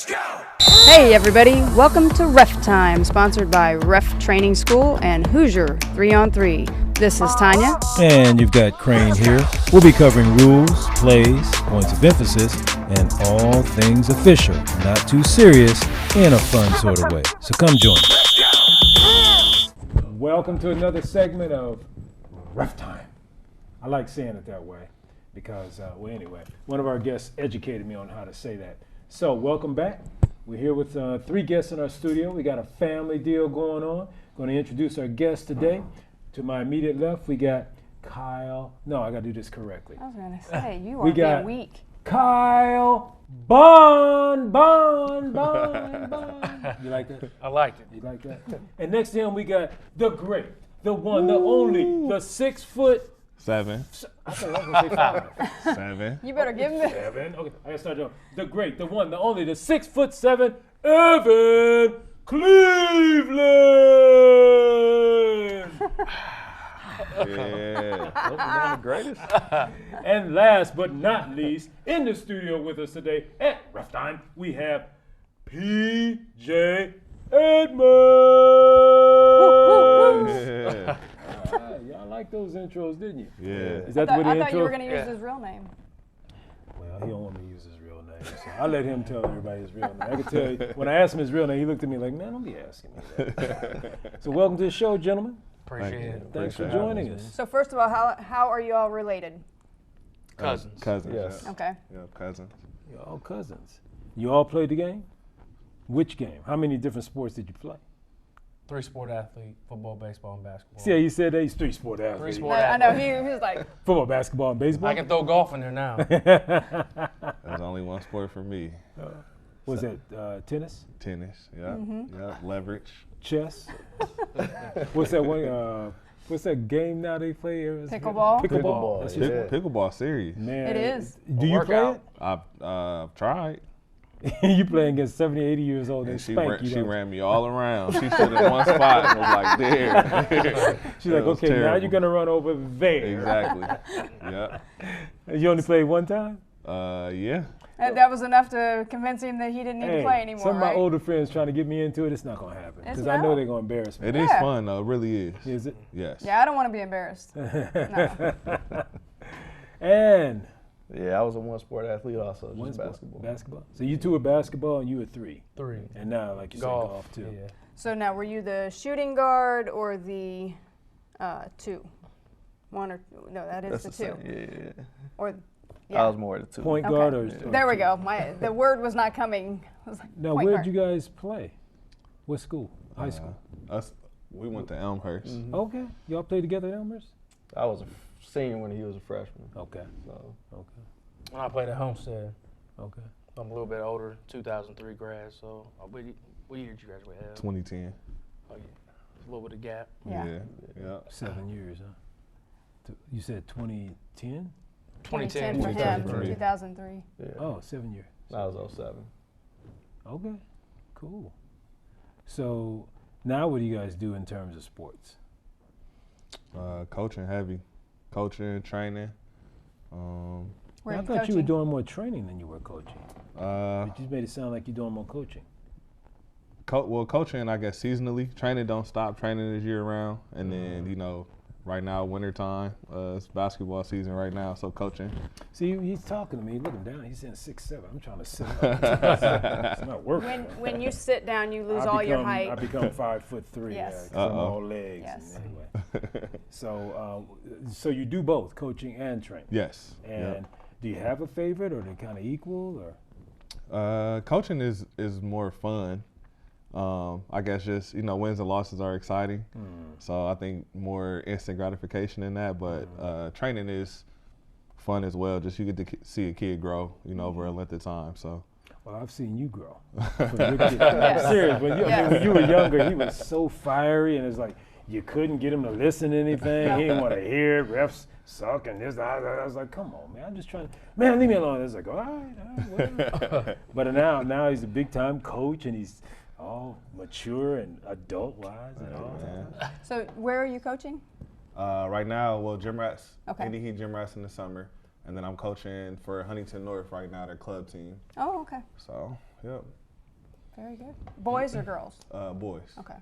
Hey everybody, welcome to RefTime, sponsored by Ref Training School and Hoosier 3-on-3. This is Tanya. And you've got Crane here. We'll be covering rules, plays, points of emphasis, and all things official, not too serious, in a fun sort of way. So come join us. Welcome to another segment of RefTime. I like saying it that way because, anyway, one of our guests educated me on how to say that. So welcome back. We're here with 3 guests in our studio. We got a family deal going on. Going to introduce our guests today. To my immediate left, we got Kyle. No, I got to do this correctly. I was going to say, you are being weak. Kyle Bond. You like that? I liked it. You like that? And next to him, we got the great, the one, the only, the 6 foot. 7. I thought I was going to say 5. 7. You better give him 7. Okay, I got to start doing the great, the one, the only, the 6'7", Evan Cleveland. Yeah. Those are the greatest. And last but not least, in the studio with us today at RefTime, we have PJ Edmonds. Yeah. Y'all like those intros, didn't you? Yeah. Is that I the thought you were intro? going to use his real name. Well, he don't want me to use his real name, so I'll let him tell everybody his real name. I can tell you, when I asked him his real name, he looked at me like, man, don't be asking me that. So welcome to the show, gentlemen. Appreciate it. Thanks for joining us. So first of all, how are you all related? Cousins. Cousins. Yes. Okay. Yeah, cousins. You're all cousins. You all played the game? Which game? How many different sports did you play? 3-sport athlete: football, baseball, and basketball. See how you said that? He's 3-sport athlete. 3-sport I know, athlete. he was like, Football, basketball, and baseball? I can throw golf in there now. There's only one sport for me. Was that tennis? Tennis. Yeah. Yeah. Leverage. Chess? What's that one? What's that game now they play? Pickleball? Pickleball. That's just- Pickleball serious. Man, It is. Do you play workout. I've tried. it? You playing against 70, 80 years old and And she spank you. she don't ran me all around. She stood in one spot and was like, there. She's like, It was okay, now terrible. you're going to run over there. Exactly. Yeah. You only played one time? Yeah. and that was enough to convince him that he didn't need to play anymore, some of right? my older friends trying to get me into it, it's not going to happen. It's Because I know not? they're going to embarrass me. It is Yeah. fun though. It really is. Is it? Yes. Yeah, I don't want to be embarrassed. No. And Yeah, I was a one-sport athlete also, just one sport, basketball. basketball. So you 2 were basketball and you were 3. 3. And now, like you said, Golf. golf too. Yeah. So now, were you the shooting guard or the 2? One or no? That is That's the 2. same. Yeah. Or I was more the 2. Point Okay. guard or There we go. The word was not coming. I was like, Now, point where guard. did you guys play? What school? High school. We went to Elmhurst. Okay. Y'all played together at Elmhurst? I was a senior when he was a freshman. Okay. So Okay. When I played at Homestead, Okay. I'm a little bit older, 2003 grad. So what year did you graduate? 2010. Oh yeah, a little bit of gap. Yeah. Yeah. 7 years, huh? You said 2010? 2010 for him. 2003. 2003. yeah, Oh, 7 years. I was 07. Okay. Cool. So now what do you guys do in terms of sports? Coaching heavy. Coaching, training. Where I are you thought you were coaching? doing more training than you were coaching. But you made it sound like you're doing more coaching. Coaching, I guess, seasonally. Training don't stop. Training is year round. And then, right now, wintertime, it's basketball season right now, so coaching. See, he's talking to me, looking down. He's saying 6'7". I'm trying to sit up. It's not working. When you sit down, you lose I all your become- height. I become 5'3". Yes. Yeah, 'cause I'm all legs. Yes. Anyway. So you do both, coaching and training. Yes. And do you have a favorite, or are they kind of equal, or? Coaching is more fun. I guess just, wins and losses are exciting. So I think more instant gratification in that. But training is fun as well. Just you get to see a kid grow, over a length of time. So. Well, I've seen you grow. I'm serious. When you were younger, he was so fiery, and it's like you couldn't get him to listen to anything. He didn't want to hear it. Refs suck and this. I was like, come on, man. I'm just trying. Man, leave me alone. It's like, all right, well. But now he's a big time coach, and he's all mature and adult wise and all that. So where are you coaching? Right now, Gym Rats. Okay. Indy Heat Gym Rats in the summer. And then I'm coaching for Huntington North right now, their club team. Oh, okay. So, yep. Very good. Boys or girls? Boys. Okay.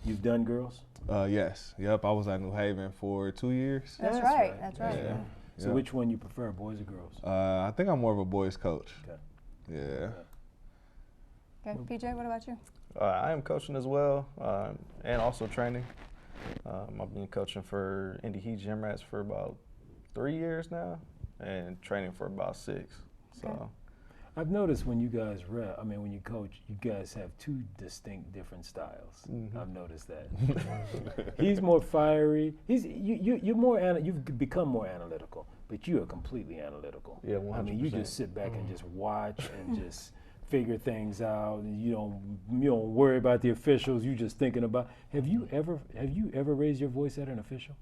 You've done girls? Yes. Yep. I was at New Haven for 2 years. That's That's right. right. That's right. Yeah. So Yep. which one you prefer, boys or girls? I think I'm more of a boys coach. Okay. Yeah. Okay. PJ, what about you? I am coaching as well, and also training. I've been coaching for Indy Heat Gym Rats for about 3 years now, and training for about 6. So. Okay. I've noticed when you guys when you coach, you guys have two distinct different styles. I've noticed that. He's more fiery. You're more you've become more analytical, but you are completely analytical. Yeah, 100%. I mean, you just sit back and just watch and just figure things out. And you don't worry about the officials. You just thinking about. Have you ever raised your voice at an official?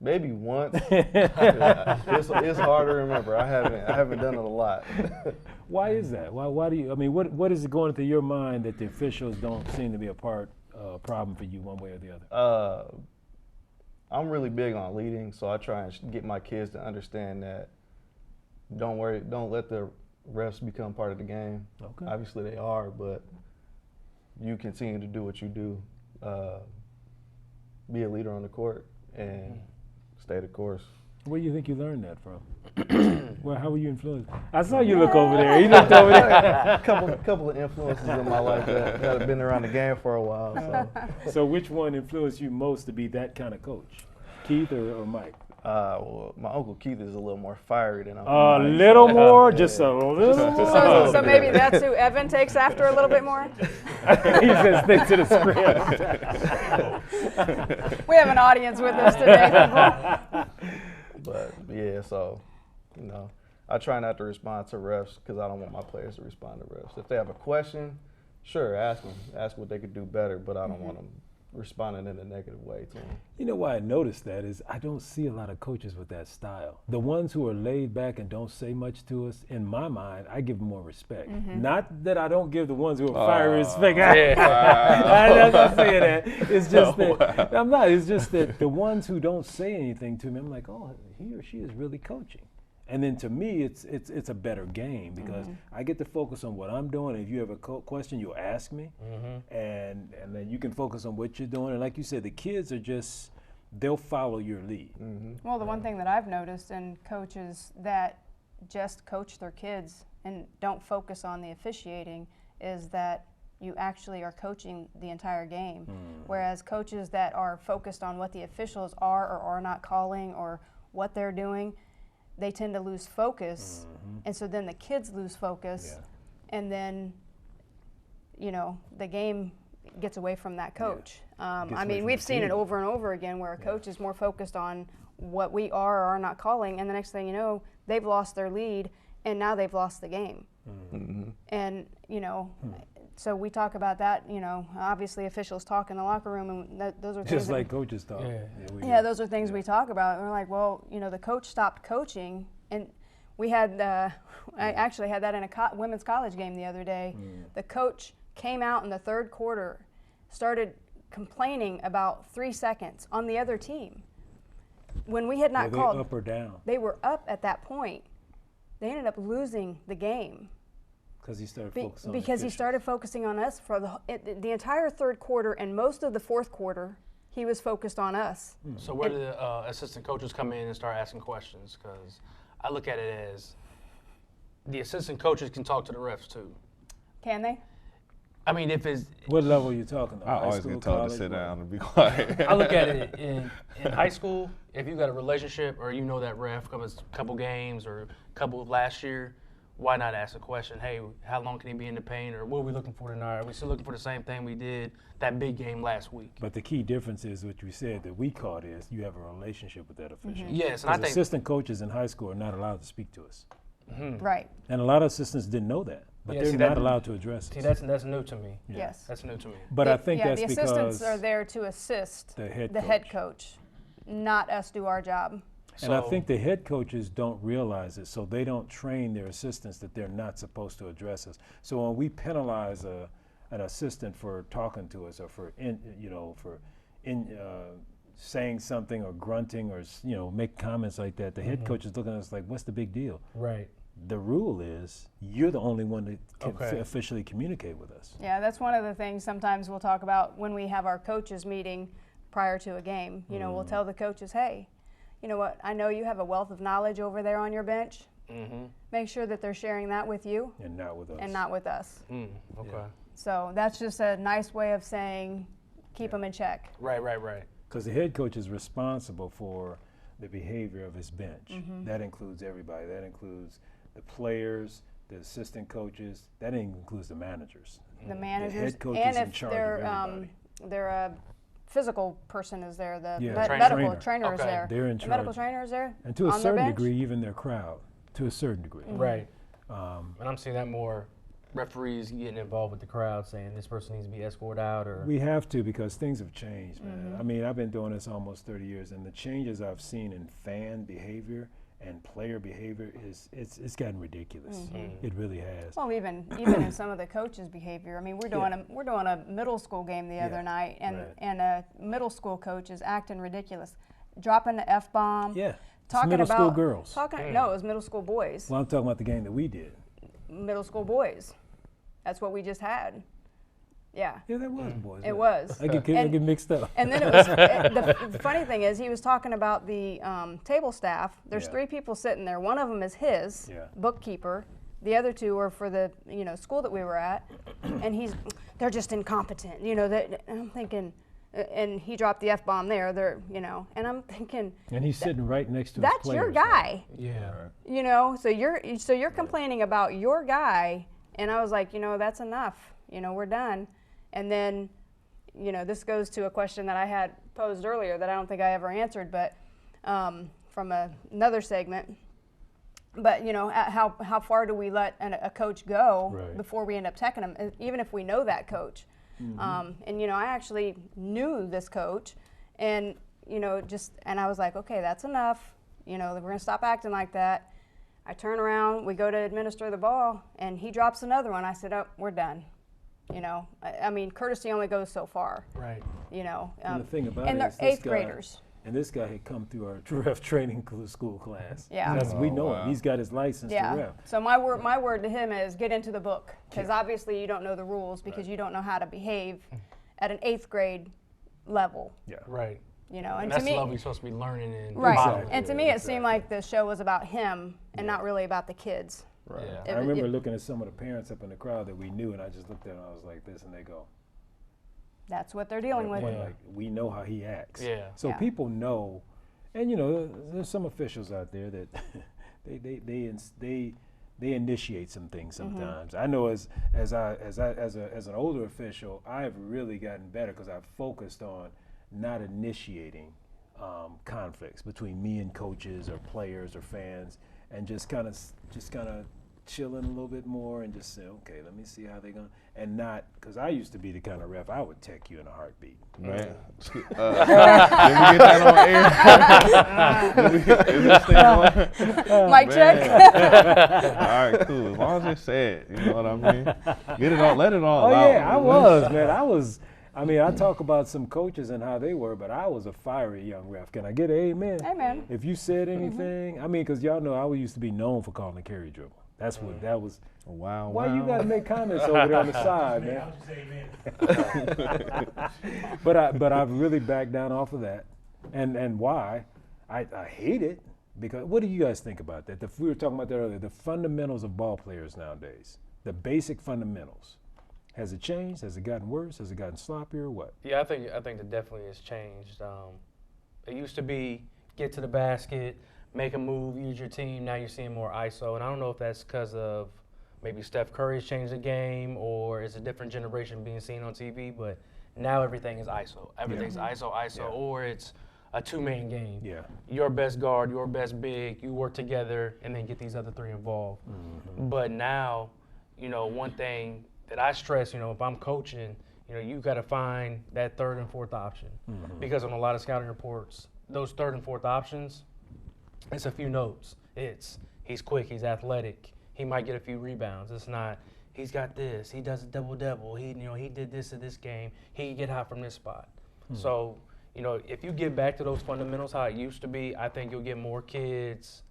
Maybe once. Yeah. It's hard to remember. I haven't done it a lot. Why is that? Why do you? I mean, what is going through your mind that the officials don't seem to be a problem for you one way or the other? I'm really big on leading, so I try and get my kids to understand that. Don't let the refs become part of the game. Okay. Obviously they are, but you continue to do what you do. Be a leader on the court and stay the course. Where do you think you learned that from? Well, how were you influenced? I saw you look over there. You looked over there. A couple of influences in my life that have been around the game for a while. So which one influenced you most to be that kind of coach? Keith or Mike? Well, my Uncle Keith is a little more fiery than Uncle A Mike. little more, just a little more. So maybe that's who Evan takes after a little bit more? He says stick to the script. We have an audience with us today, people. But yeah, so I try not to respond to refs because I don't want my players to respond to refs. If they have a question, sure, ask them. Ask what they could do better, but I don't want them responding in a negative way to them. You know why I noticed that is I don't see a lot of coaches with that style. The ones who are laid back and don't say much to us, in my mind, I give them more respect. Not that I don't give the ones who are fiery respect. I'm not saying that. It's just that I'm not. It's just that the ones who don't say anything to me, I'm like, oh, he or she is really coaching. And then to me, it's a better game because I get to focus on what I'm doing. If you have a question, you'll ask me, and then you can focus on what you're doing. And like you said, the kids are they'll follow your lead. Well, the one thing that I've noticed in coaches that just coach their kids and don't focus on the officiating is that you actually are coaching the entire game. Whereas coaches that are focused on what the officials are or are not calling or what they're doing, they tend to lose focus, and so then the kids lose focus, and then, the game gets away from that coach. I mean, we've seen it over and over again where a coach is more focused on what we are or are not calling, and the next thing you know, they've lost their lead, and now they've lost the game. And, so we talk about that, obviously officials talk in the locker room, and those are things Just like coaches talk. Yeah, those are things we talk about. And we're like, well, the coach stopped coaching, and we had, I actually had that in a women's college game the other day. The coach came out in the third quarter, started complaining about 3 seconds on the other team. When we had not called. Were they up or down? They were up at that point. They ended up losing the game. Because he started focusing on Because he started focusing on us for the entire third quarter and most of the fourth quarter. He was focused on us. So where do the assistant coaches come in and start asking questions? Because I look at it as the assistant coaches can talk to the refs too. Can they? I mean, if it's what level are you talking about? I always get told to sit down and be quiet. I look at it in high school. If you got a relationship or that ref comes a couple games or a couple last year, why not ask a question? Hey, how long can he be in the paint, or what are we looking for tonight? Are we still looking for the same thing we did that big game last week? But the key difference is what you said that we caught is you have a relationship with that official. Yes, and I think assistant coaches in high school are not allowed to speak to us. Right. And a lot of assistants didn't know that, but Yeah, they're see, not that- allowed to address See, us. that's new to me. Yes. That's new to me. But I think that's the because assistants are there to assist the head head coach, not us do our job. And I think the head coaches don't realize it, so they don't train their assistants that they're not supposed to address us. So when we penalize an assistant for talking to us or for saying something or grunting or make comments like that, the head coach is looking at us like, "What's the big deal?" Right. the rule is you're the only one that can Okay. officially communicate with us. Yeah, that's one of the things sometimes we'll talk about when we have our coaches meeting prior to a game. You know, we'll tell the coaches, hey, you know what, I know you have a wealth of knowledge over there on your bench. Make sure that they're sharing that with you And not with us. and not with us. Okay. So that's just a nice way of saying keep them in check. Right. Because the head coach is responsible for the behavior of his bench. Mm-hmm. That includes everybody. That includes the players, the assistant coaches. That includes the managers. The managers, head coach and is in if charge they're of everybody. They're a physical person is there, the Yeah, medical trainer. trainer is Okay. there. They're in The medical charge. trainer is there And to a on their certain bench? degree, even their crowd. To a certain degree. Right. And I'm seeing that more referees getting involved with the crowd, saying this person needs to be escorted out, or We have to because things have changed, man. Mm-hmm. I mean, I've been doing this almost 30 years, and the changes I've seen in fan behavior and player behavior it's gotten ridiculous. Mm-hmm. It really has. Well, even in some of the coaches' behavior. I mean, we're doing a middle school game the other night, and right. and a middle school coach is acting ridiculous, dropping the F-bomb. Yeah. It's Talking middle about school girls. No, it was middle school boys. Well, I'm talking about the game that we did. Middle school boys. That's what we just had. Yeah. Yeah, that was boys. It wasn't was. I get And- mixed up. And then it was the funny thing is he was talking about the table staff. There's Yeah. 3 people sitting there. One of them is his Yeah. bookkeeper. The other 2 are for the school that we were at, and they're just incompetent. That I'm thinking, and he dropped the F-bomb there. And I'm thinking And he's sitting right next to his that's players. your guy. yeah. So you're complaining about your guy, and I was like, that's enough. We're done. And then, this goes to a question that I had posed earlier that I don't think I ever answered, but from another segment. But how far do we let a coach go Right. before we end up teching them, even if we know that coach? And I actually knew this coach, and and I was like, okay, that's enough. We're gonna stop acting like that. I turn around, we go to administer the ball, and he drops another one. I said, oh, we're done. I mean, courtesy only goes so far. Right. And the thing about and it they're is this 8th guy, graders. And this guy had come through our ref training school class. Yeah. That's, we Oh, know wow. him. He's got his license to Yeah. ref. So my word to him is get into the book, because obviously you don't know the rules because you don't know how to behave at an 8th grade level. Yeah. Right. And And to that's me, the level you're supposed to be learning and right. modeling. And to me, it seemed like the show was about him and not really about the kids. Right. Yeah. I remember looking at some of the parents up in the crowd that we knew, and I just looked at them and I was like this, and they go, That's what they're dealing with. Yeah. like, we know how he acts. Yeah. So Yeah. people know, and there's some officials out there that they initiate some things sometimes. I know as an older official, I've really gotten better because I've focused on not initiating conflicts between me and coaches or players or fans, and just kind of chilling a little bit more and just say, okay, let me see how they're going, and not, because I used to be the kind of ref, I would tech you in a heartbeat. Man, did we get that on air? Is this thing on? Mic check. All right, cool. As long as it's said, you know what I mean? Get it all, let it all Oh out. yeah, I was, man. I mean, I talk about some coaches and how they were, but I was a fiery young ref. Can I get an amen? Amen. If you said anything, I mean, because y'all know I used to be known for calling the carry dribble. That's what that was. Wow, Why wow. you got to make comments over there on the side, man? But I've really backed down off of that, and why? I hate it because what do you guys think about that? We were talking about that earlier. The fundamentals of ball players nowadays, the basic fundamentals. Has it changed? Has it gotten worse? Has it gotten sloppier? Or what? Yeah, I think that definitely has changed. It used to be get to the basket, make a move, use your team. Now you're seeing more ISO, and I don't know if that's because of maybe Steph Curry's changed the game or it's a different generation being seen on TV. But now everything is ISO. Everything's ISO, Yeah. or it's a 2-man game. Yeah. Your best guard, your best big, you work together, and then get these other 3 involved. But now, one thing that I stress, if I'm coaching, you got to find that 3rd and 4th option. Because on a lot of scouting reports, those 3rd and 4th options, it's a few notes. It's he's quick, he's athletic, he might get a few rebounds. It's not he's got this, he does a double-double, he did this in this game, he can get hot from this spot. So, if you get back to those fundamentals how it used to be, I think you'll get more kids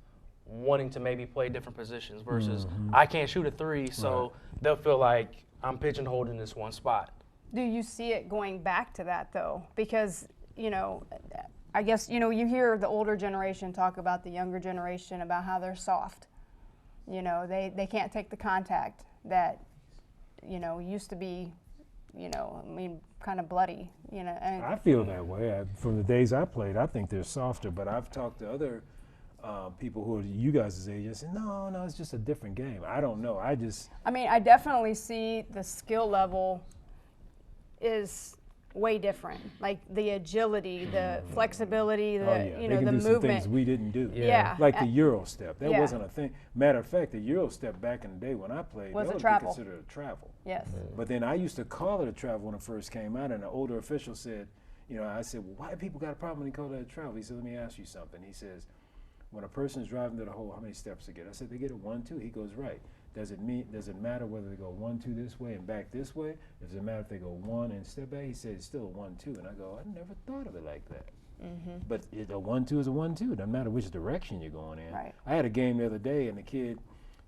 wanting to maybe play different positions versus I can't shoot a three, so they'll feel like I'm pigeonholed in this one spot. Do you see it going back to that though? Because, I guess, you hear the older generation talk about the younger generation about how they're soft. They can't take the contact that, used to be, kind of bloody, And I feel that way. From the days I played, I think they're softer, but I've talked to other people who are you guys' age and say, no, it's just a different game. I don't know. I definitely see the skill level is way different. Like the agility, the flexibility, they the can do some movement. things we didn't do. Yeah. Like the Euro step. That Yeah. wasn't a thing. Matter of fact, the Euro step back in the day when I played, Was that a would travel. be considered a travel. Yes. But then I used to call it a travel when it first came out, and an older official said, I said, well, why do people got a problem when they call that a travel? He said, let me ask you something. He says, when a person's driving to the hole, how many steps they get? I said, they get it 1, 2. He goes, right. Does it matter whether they go 1, 2 this way and back this way? Does it matter if they go 1 and step back? He said, it's still a 1, 2. And I go, I never thought of it like that. But a 1, 2 is a 1, 2. Doesn't matter which direction you're going in. Right. I had a game the other day, and the kid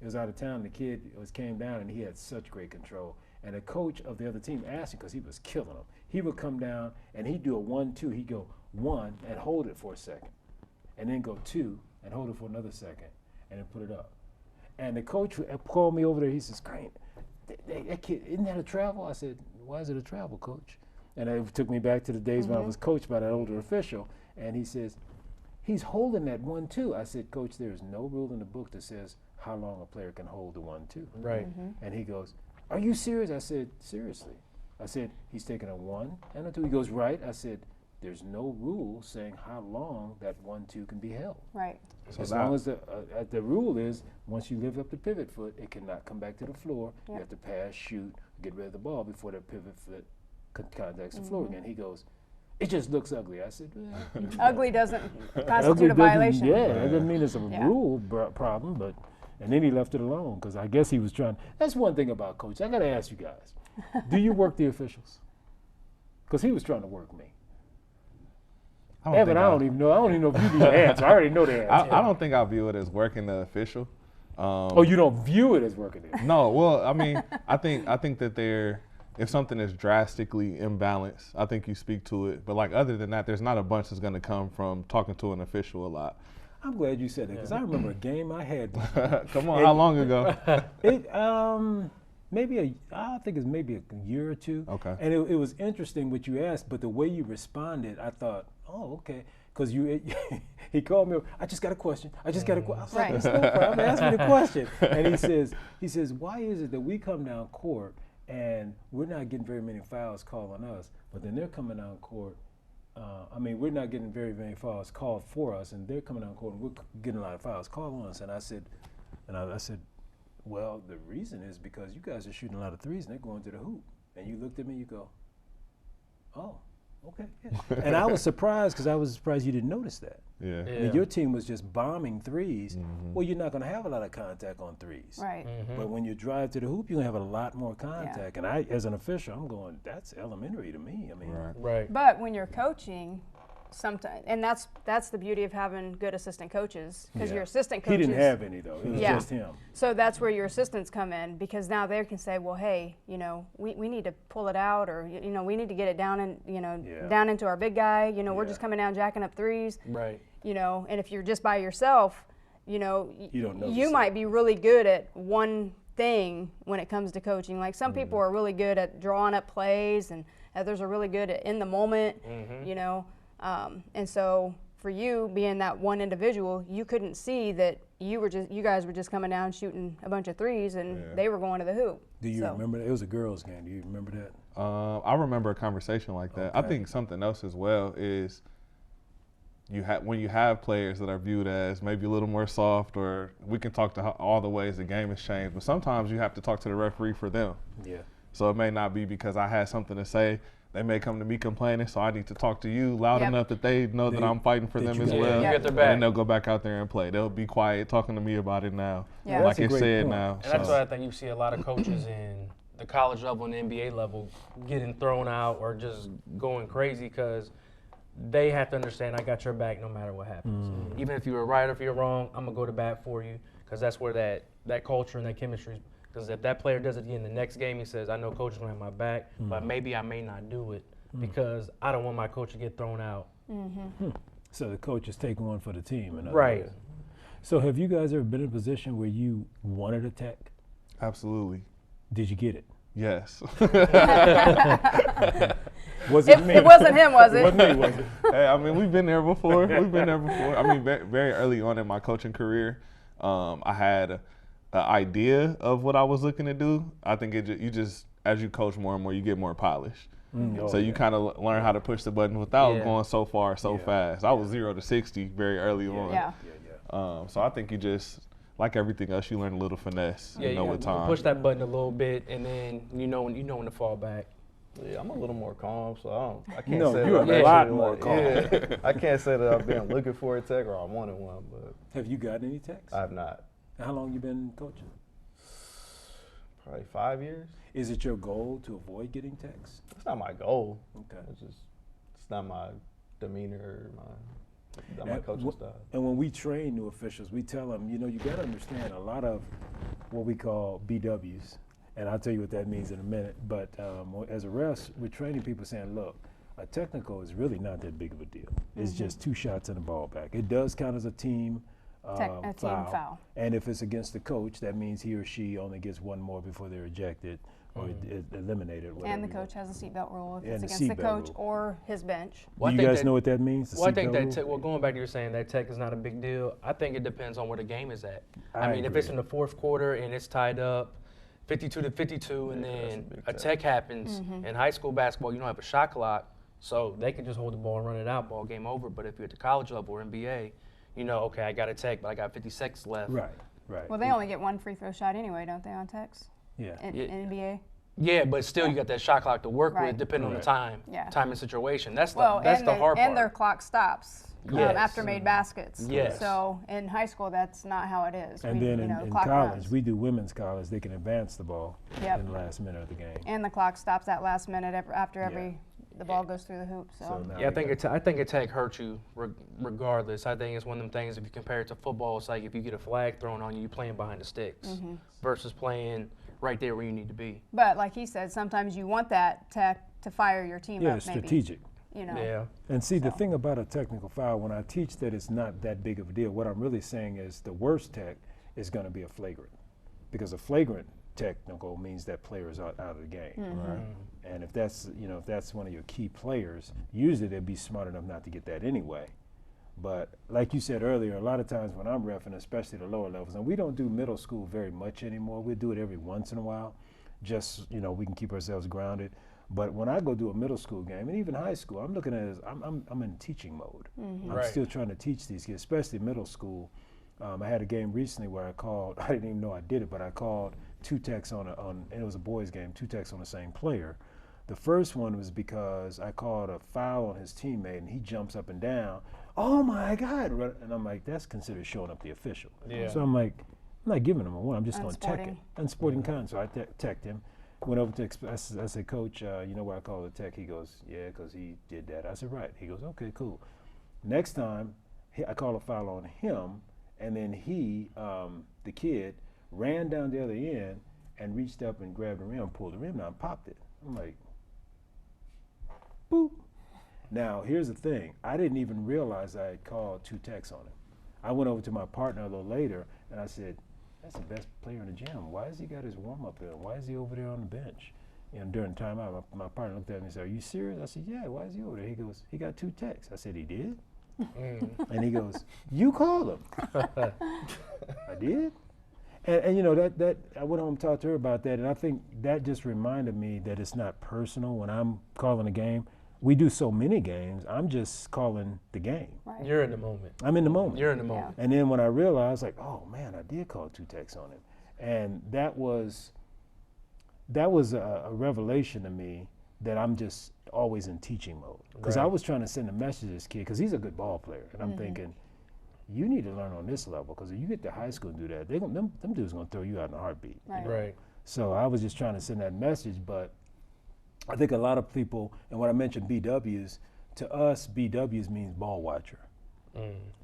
was out of town. The kid came down, and he had such great control. And the coach of the other team asked him because he was killing him. He would come down, and he'd do a 1, 2. He'd go 1 and hold it for a second, and then go 2 and hold it for another second, and then put it up. And the coach called me over there. He says, Crane, that kid, isn't that a travel? I said, why is it a travel, coach? And it took me back to the days when I was coached by that older official. And he says, he's holding that 1, 2. I said, Coach, there's no rule in the book that says how long a player can hold the 1, 2. Right. And he goes, are you serious? I said, seriously. I said, he's taking a 1 and a 2. He goes, right. I said, there's no rule saying how long that 1, 2 can be held. Right. So as long as the rule is, once you lift up the pivot foot, it cannot come back to the floor. Yep. You have to pass, shoot, get rid of the ball before the pivot foot contacts the floor again. He goes, it just looks ugly. I said, well, Ugly doesn't ugly constitute a violation. Yeah, that doesn't mean it's a Yeah. rule problem, but, and then he left it alone because I guess he was trying. That's one thing about coach. I got to ask you guys, do you work the officials? Because he was trying to work me. Evan, I don't even know. I don't even know if you need the answer. I already know the answer. I don't think I view it as working the official. Oh, you don't view it as working it? No, well, I mean, I think that if something is drastically imbalanced, I think you speak to it. But like other than that, there's not a bunch that's going to come from talking to an official a lot. I'm glad you said that because I remember a game I had. Come on, how long ago? I think it's maybe a year or two. Okay. And it was interesting what you asked, but the way you responded, I thought, oh, okay. Because he called me, I just got a question. I just got a question. I was like, that's no problem. Ask me the question. And he says, why is it that we come down court and we're not getting very many fouls called on us, but then they're coming down court, we're not getting very many fouls called for us, and they're coming down court and we're getting a lot of fouls called on us. And I said, well, the reason is because you guys are shooting a lot of threes and they're going to the hoop. And you looked at me, you go, oh, okay. Yeah. And I was surprised because I was surprised you didn't notice that. Yeah. I mean, your team was just bombing threes. Well, you're not going to have a lot of contact on threes. Right. But when you drive to the hoop, you're going to have a lot more contact. And I, as an official, I'm going, that's elementary to me. I mean, Right. But when you're coaching, sometimes, and that's the beauty of having good assistant coaches, because your assistant coaches. He didn't have any though. It was just him. So that's where your assistants come in, because now they can say, well, hey, we need to pull it out, or we need to get it down and down into our big guy. We're just coming down jacking up threes. Right. And if you're just by yourself, you don't notice you might be really good at one thing when it comes to coaching. Like some people are really good at drawing up plays, and others are really good at in the moment. And so for you being that one individual, you couldn't see that you guys were just coming down shooting a bunch of threes and they were going to the hoop. Do you remember that? It was a girls' game. Do you remember that? I remember a conversation like that. Okay. I think something else as well is when you have players that are viewed as maybe a little more soft, or we can talk to all the ways the game has changed, but sometimes you have to talk to the referee for them. Yeah. So it may not be because I had something to say. They may come to me complaining, so I need to talk to you loud enough that they know that I'm fighting for them as well. You get their And back. then they'll go back out there and play. They'll be quiet, talking to me about it now, Yeah. like That's a it great said point. now. And that's why I think you see a lot of coaches in the college level and the NBA level getting thrown out or just going crazy, because they have to understand I got your back no matter what happens. Even if you were right or if you're wrong, I'm gonna go to bat for you, because that's where that culture and that chemistry. Because if that player does it again the next game, he says, I know coach is gonna have my back, but maybe I may not do it because I don't want my coach to get thrown out. So the coach is taking one for the team. In other Right. words. So have you guys ever been in a position where you wanted a tech? Absolutely. Did you get it? Yes. Was it me? It wasn't him, was It it? wasn't me, was it? Hey, I mean, we've been there before. I mean, very early on in my coaching career, I had an idea of what I was looking to do. I think you just, as you coach more and more, you get more polished. So you kind of learn how to push the button without going so far so fast. I was 0 to 60 very early on. Yeah. So I think you just, like everything else, you learn a little finesse, with time. Push that button a little bit, and then you know when to fall back. Yeah, I'm a little more calm, so I can't No, say you're that a I'm lot actually, more like, calm. yeah, I can't say that I've been looking for a tech or I wanted one, but Have you got any techs? I have not. How long you been coaching? Probably 5 years. Is it your goal to avoid getting techs? It's not my goal. Okay. It's not my demeanor or my coaching style. And when we train new officials, we tell them, you got to understand a lot of what we call BWs, and I'll tell you what that means in a minute. But as a refs, we're training people saying, look, a technical is really not that big of a deal. It's just 2 shots and a ball back. It does count as a team A team foul. And if it's against the coach, that means he or she only gets one more before they're ejected or eliminated. And the coach has a seatbelt rule if And it's the against the seatbelt coach rule. or his bench. Well, Do I you think guys know what that means? Well, I think seatbelt that rule? going back to you saying that tech is not a big deal. I think it depends on where the game is at. I I mean, if agree. it's in the 4th quarter and it's tied up, 52 to 52, and then a tech happens in high school basketball, you don't have a shot clock, so they can just hold the ball and run it out, ball game over. But if you're at the college level or NBA, okay, I got a tech, but I got 50 seconds left. Right. Well, they only get 1 free throw shot anyway, don't they, on techs? Yeah. In NBA? Yeah, but still you got that shot clock to work Right. with, depending on the Right. time, Yeah. time and situation. That's the Well, that's the hard part. and their clock stops Yes. after made baskets. Yes. So in high school, that's not how it is. And We- then the in clock college, runs. we do women's college, they can advance the ball Yep. in the last minute of the game. And the clock stops at last minute after the ball goes through the hoop. So, now Yeah, I they think I think a tech hurts you regardless. I think it's one of them things. If you compare it to football, it's like if you get a flag thrown on you, you're playing behind the sticks versus playing right there where you need to be. but like he said, sometimes you want that tech to fire your team Yeah, up. it's Maybe, strategic. Yeah. And see, the thing about a technical foul, when I teach that it's not that big of a deal, what I'm really saying is the worst tech is going to be a flagrant. Because a flagrant technical means that player is out of the game. Right? And if that's, if that's one of your key players, usually they'd be smart enough not to get that anyway. But like you said earlier, a lot of times when I'm reffing, especially the lower levels, and we don't do middle school very much anymore. We do it every once in a while, just, we can keep ourselves grounded. But when I go do a middle school game, and even high school, I'm looking at it as I'm in teaching mode. I'm Right. still trying to teach these kids, especially middle school. I had a game recently where I didn't even know I did it, but I called 2 techs and it was a boys game, 2 techs on the same player. The first one was because I called a foul on his teammate, and he jumps up and down. Oh my God! And I'm like, that's considered showing up the official. Yeah. So I'm like, I'm not giving him a 1. I'm just going to tech Unsporting. him. Unsporting conduct. So I teched him. Went over to I said, Coach, you know why I called the tech? He goes, yeah, because he did that. I said, right. He goes, okay, cool. Next time, I called a foul on him, and then the kid, ran down the other end and reached up and grabbed the rim, pulled the rim down, and popped it. I'm like, boop. Now, here's the thing. I didn't even realize I had called 2 techs on him. I went over to my partner a little later, and I said, that's the best player in the gym. Why has he got his warm-up in? Why is he over there on the bench? During timeout, my partner looked at me and said, are you serious? I said, yeah, why is he over there? He goes, he got 2 techs. I said, he did? And he goes, you called him. I did? And that I went home and talked to her about that, and I think that just reminded me that it's not personal when I'm calling a game. We do so many games, I'm just calling the game. right. You're in the moment. I'm in the moment. You're in the moment. And then when I realized, like, oh man, I did call 2 techs on him. And that was a revelation to me that I'm just always in teaching mode. Because I Right. was trying to send a message to this kid, because he's a good ball player. And I'm thinking, you need to learn on this level, because if you get to high school and do that, them dudes going to throw you out in a heartbeat. Right. Right. So I was just trying to send that message, but I think a lot of people, and when I mentioned BWs, to us, BWs means ball watcher,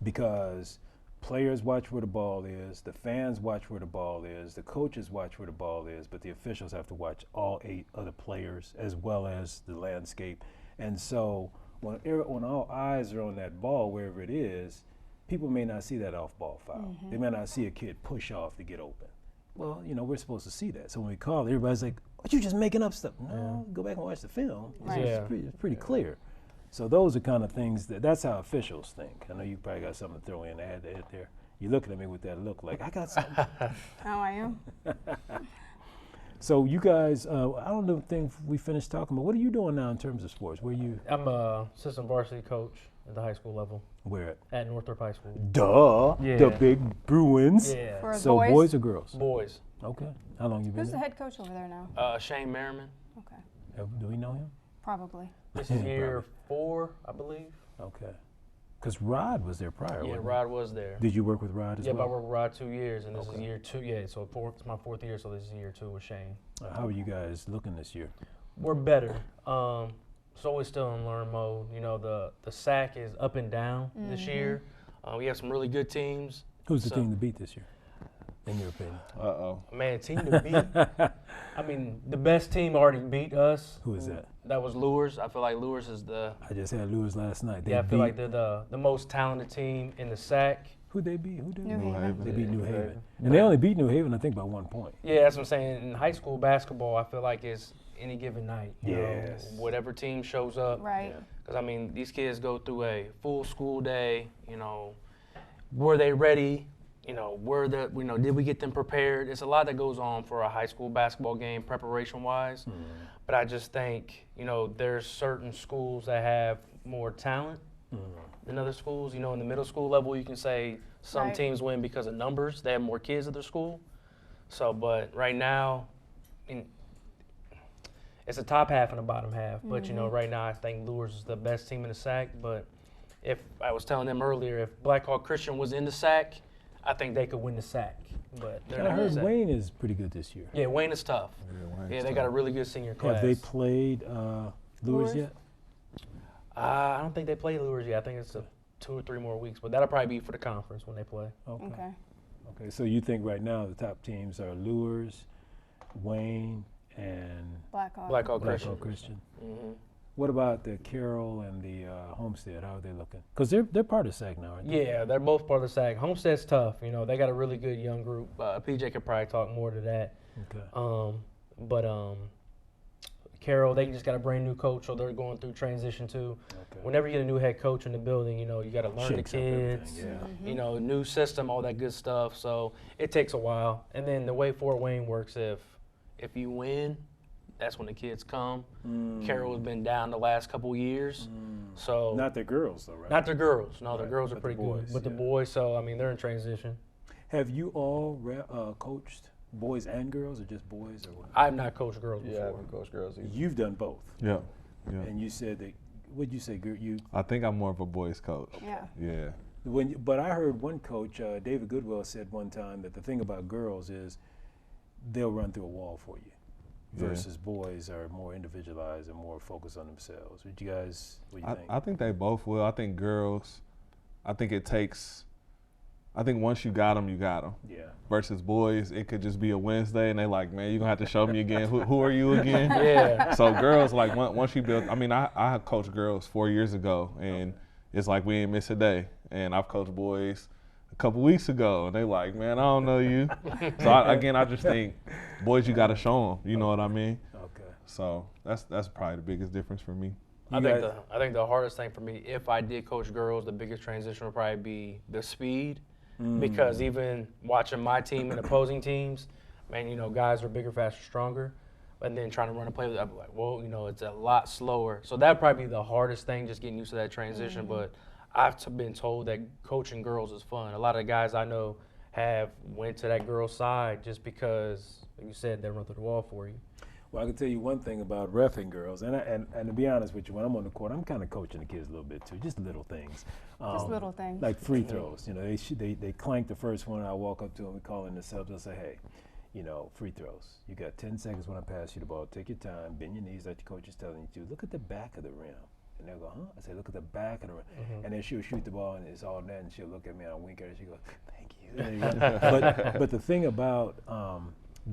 because players watch where the ball is, the fans watch where the ball is, the coaches watch where the ball is, but the officials have to watch all 8 other players as well as the landscape. And so when all eyes are on that ball, wherever it is, people may not see that off-ball foul. They may not see a kid push off to get open. Well, we're supposed to see that. So when we call, everybody's like, "What, you just making up stuff?" No, go back and watch the film. Right. It's pretty clear. So those are kind of things that's how officials think. I know you probably got something to throw in add there. You're looking at me with that look like I got something. How I am? So you guys, I don't think we finished talking about what are you doing now in terms of sports? Where you? I'm a assistant varsity coach at the high school level Where at Northrop HS. Duh. Yeah. The big Bruins. Yeah. For So boys or girls? Boys. Okay. How long you been Who's the there? head coach over there now? Shane Merriman. Okay, Do we know him? probably. This is year 4, I believe. Okay. Because Rod was there prior. Yeah, wasn't he? Rod was there. Did you work with Rod as Yeah, but I well? worked with Rod 2 years, and this Okay. is year 2. Yeah, so it's my 4th year, so this is year 2 with Shane. How are you guys looking this year? We're better. So we're still in learn mode. The SAC is up and down this year. We have some really good teams. Who's the So- team to beat this year, in your opinion? Man, team to beat. I mean, the best team already beat us. Who is that? That was Lures. I feel like Lures is I just had Lewis last night. They I feel like beat- they're the most talented team in the SAC. Who they beat? Who did New they beat? Haven. They beat New New Haven. Haven. And they only beat New Haven, I think, by 1 point. Yeah, that's what I'm saying. In high school basketball, I feel like it's any given night. You Yes. know, whatever team shows up. Right. Because, I mean, these kids go through a full school day. Were they ready? Did we get them prepared? It's a lot that goes on for a high school basketball game preparation-wise. But I just think, there's certain schools that have more talent than other schools. In the middle school level, you can say some Right. teams win because of numbers. They have more kids at their school. So, but right now, it's a top half and a bottom half. But, right now I think Lures is the best team in the SAC. But if I was telling them earlier, if Black Hawk Christian was in the SAC, I think they could win the SAC. But they're I not in heard the SAC. Wayne is pretty good this year. Yeah, Wayne is tough. Yeah, they got a really good senior class. Have they played Lures Lures? yet? I don't think they play Lures yet. I think it's 2 or 3 more weeks. But that'll probably be for the conference when they play. Okay. Okay, so you think right now the top teams are Lures, Wayne, and Black Hawk. Black Hawk Black Christian. Hawk Christian. hmm What about the Carroll and the Homestead? How are they looking? Because they're part of SAC now, aren't they? Yeah, they're both part of the SAC. Homestead's tough. They got a really good young group. PJ could probably talk more to that. Okay. But Carroll, they just got a brand new coach, so they're going through transition too. Okay. Whenever you get a new head coach in the building, you got to learn Shakes the up everything, kids. yeah. New system, all that good stuff. So it takes a while. And then the way Fort Wayne works, if you win, that's when the kids come. Carroll has been down the last couple years, so Not the girls, though, right? not the girls. No, the Right, girls are but the pretty boys, good. But the yeah. boys, so I mean, they're in transition. Have you all coached boys and girls, or just boys, or what? I've not coached girls Yeah, I before. haven't coached girls either. You've done both, Yeah. and you said that. What'd you say, you? I think I'm more of a boys coach. Yeah. Yeah. But I heard one coach, David Goodwell, said one time that the thing about girls is they'll run through a wall for you, Yeah. versus boys are more individualized and more focused on themselves. What do you think? I think they both will. I think girls, I think once you got them, you got them. Yeah. Versus boys, it could just be a Wednesday and they like, man, you're going to have to show me again. Who are you again? Yeah. So girls, like once you build, I coached girls 4 years ago and it's like we ain't miss a day. And I've coached boys a couple weeks ago and they like, man, I don't know you. So I just think boys, you got to show them. You know what I mean? Okay. So that's probably the biggest difference for me. I think the hardest thing for me, if I did coach girls, the biggest transition would probably be the speed. Because even watching my team and opposing teams, man, guys are bigger, faster, stronger. And then trying to run a play, I'd be like, well, it's a lot slower. So that'd probably be the hardest thing, just getting used to that transition. But I've been told that coaching girls is fun. A lot of the guys I know have went to that girl's side just because, like you said, they run through the wall for you. Well, I can tell you one thing about reffing girls, and to be honest with you, when I'm on the court, I'm kind of coaching the kids a little bit too, just little things. Just little things. Like free throws. They clank the first one. I walk up to them, we call in the subs. I say, hey, free throws. You got 10 seconds when I pass you the ball. Take your time, bend your knees like the coach is telling you to. Look at the back of the rim. And they'll go, huh? I say, look at the back of the rim. And then she'll shoot the ball, and it's all net, and she'll look at me, and I'll wink at her, and she goes, thank you. But the thing about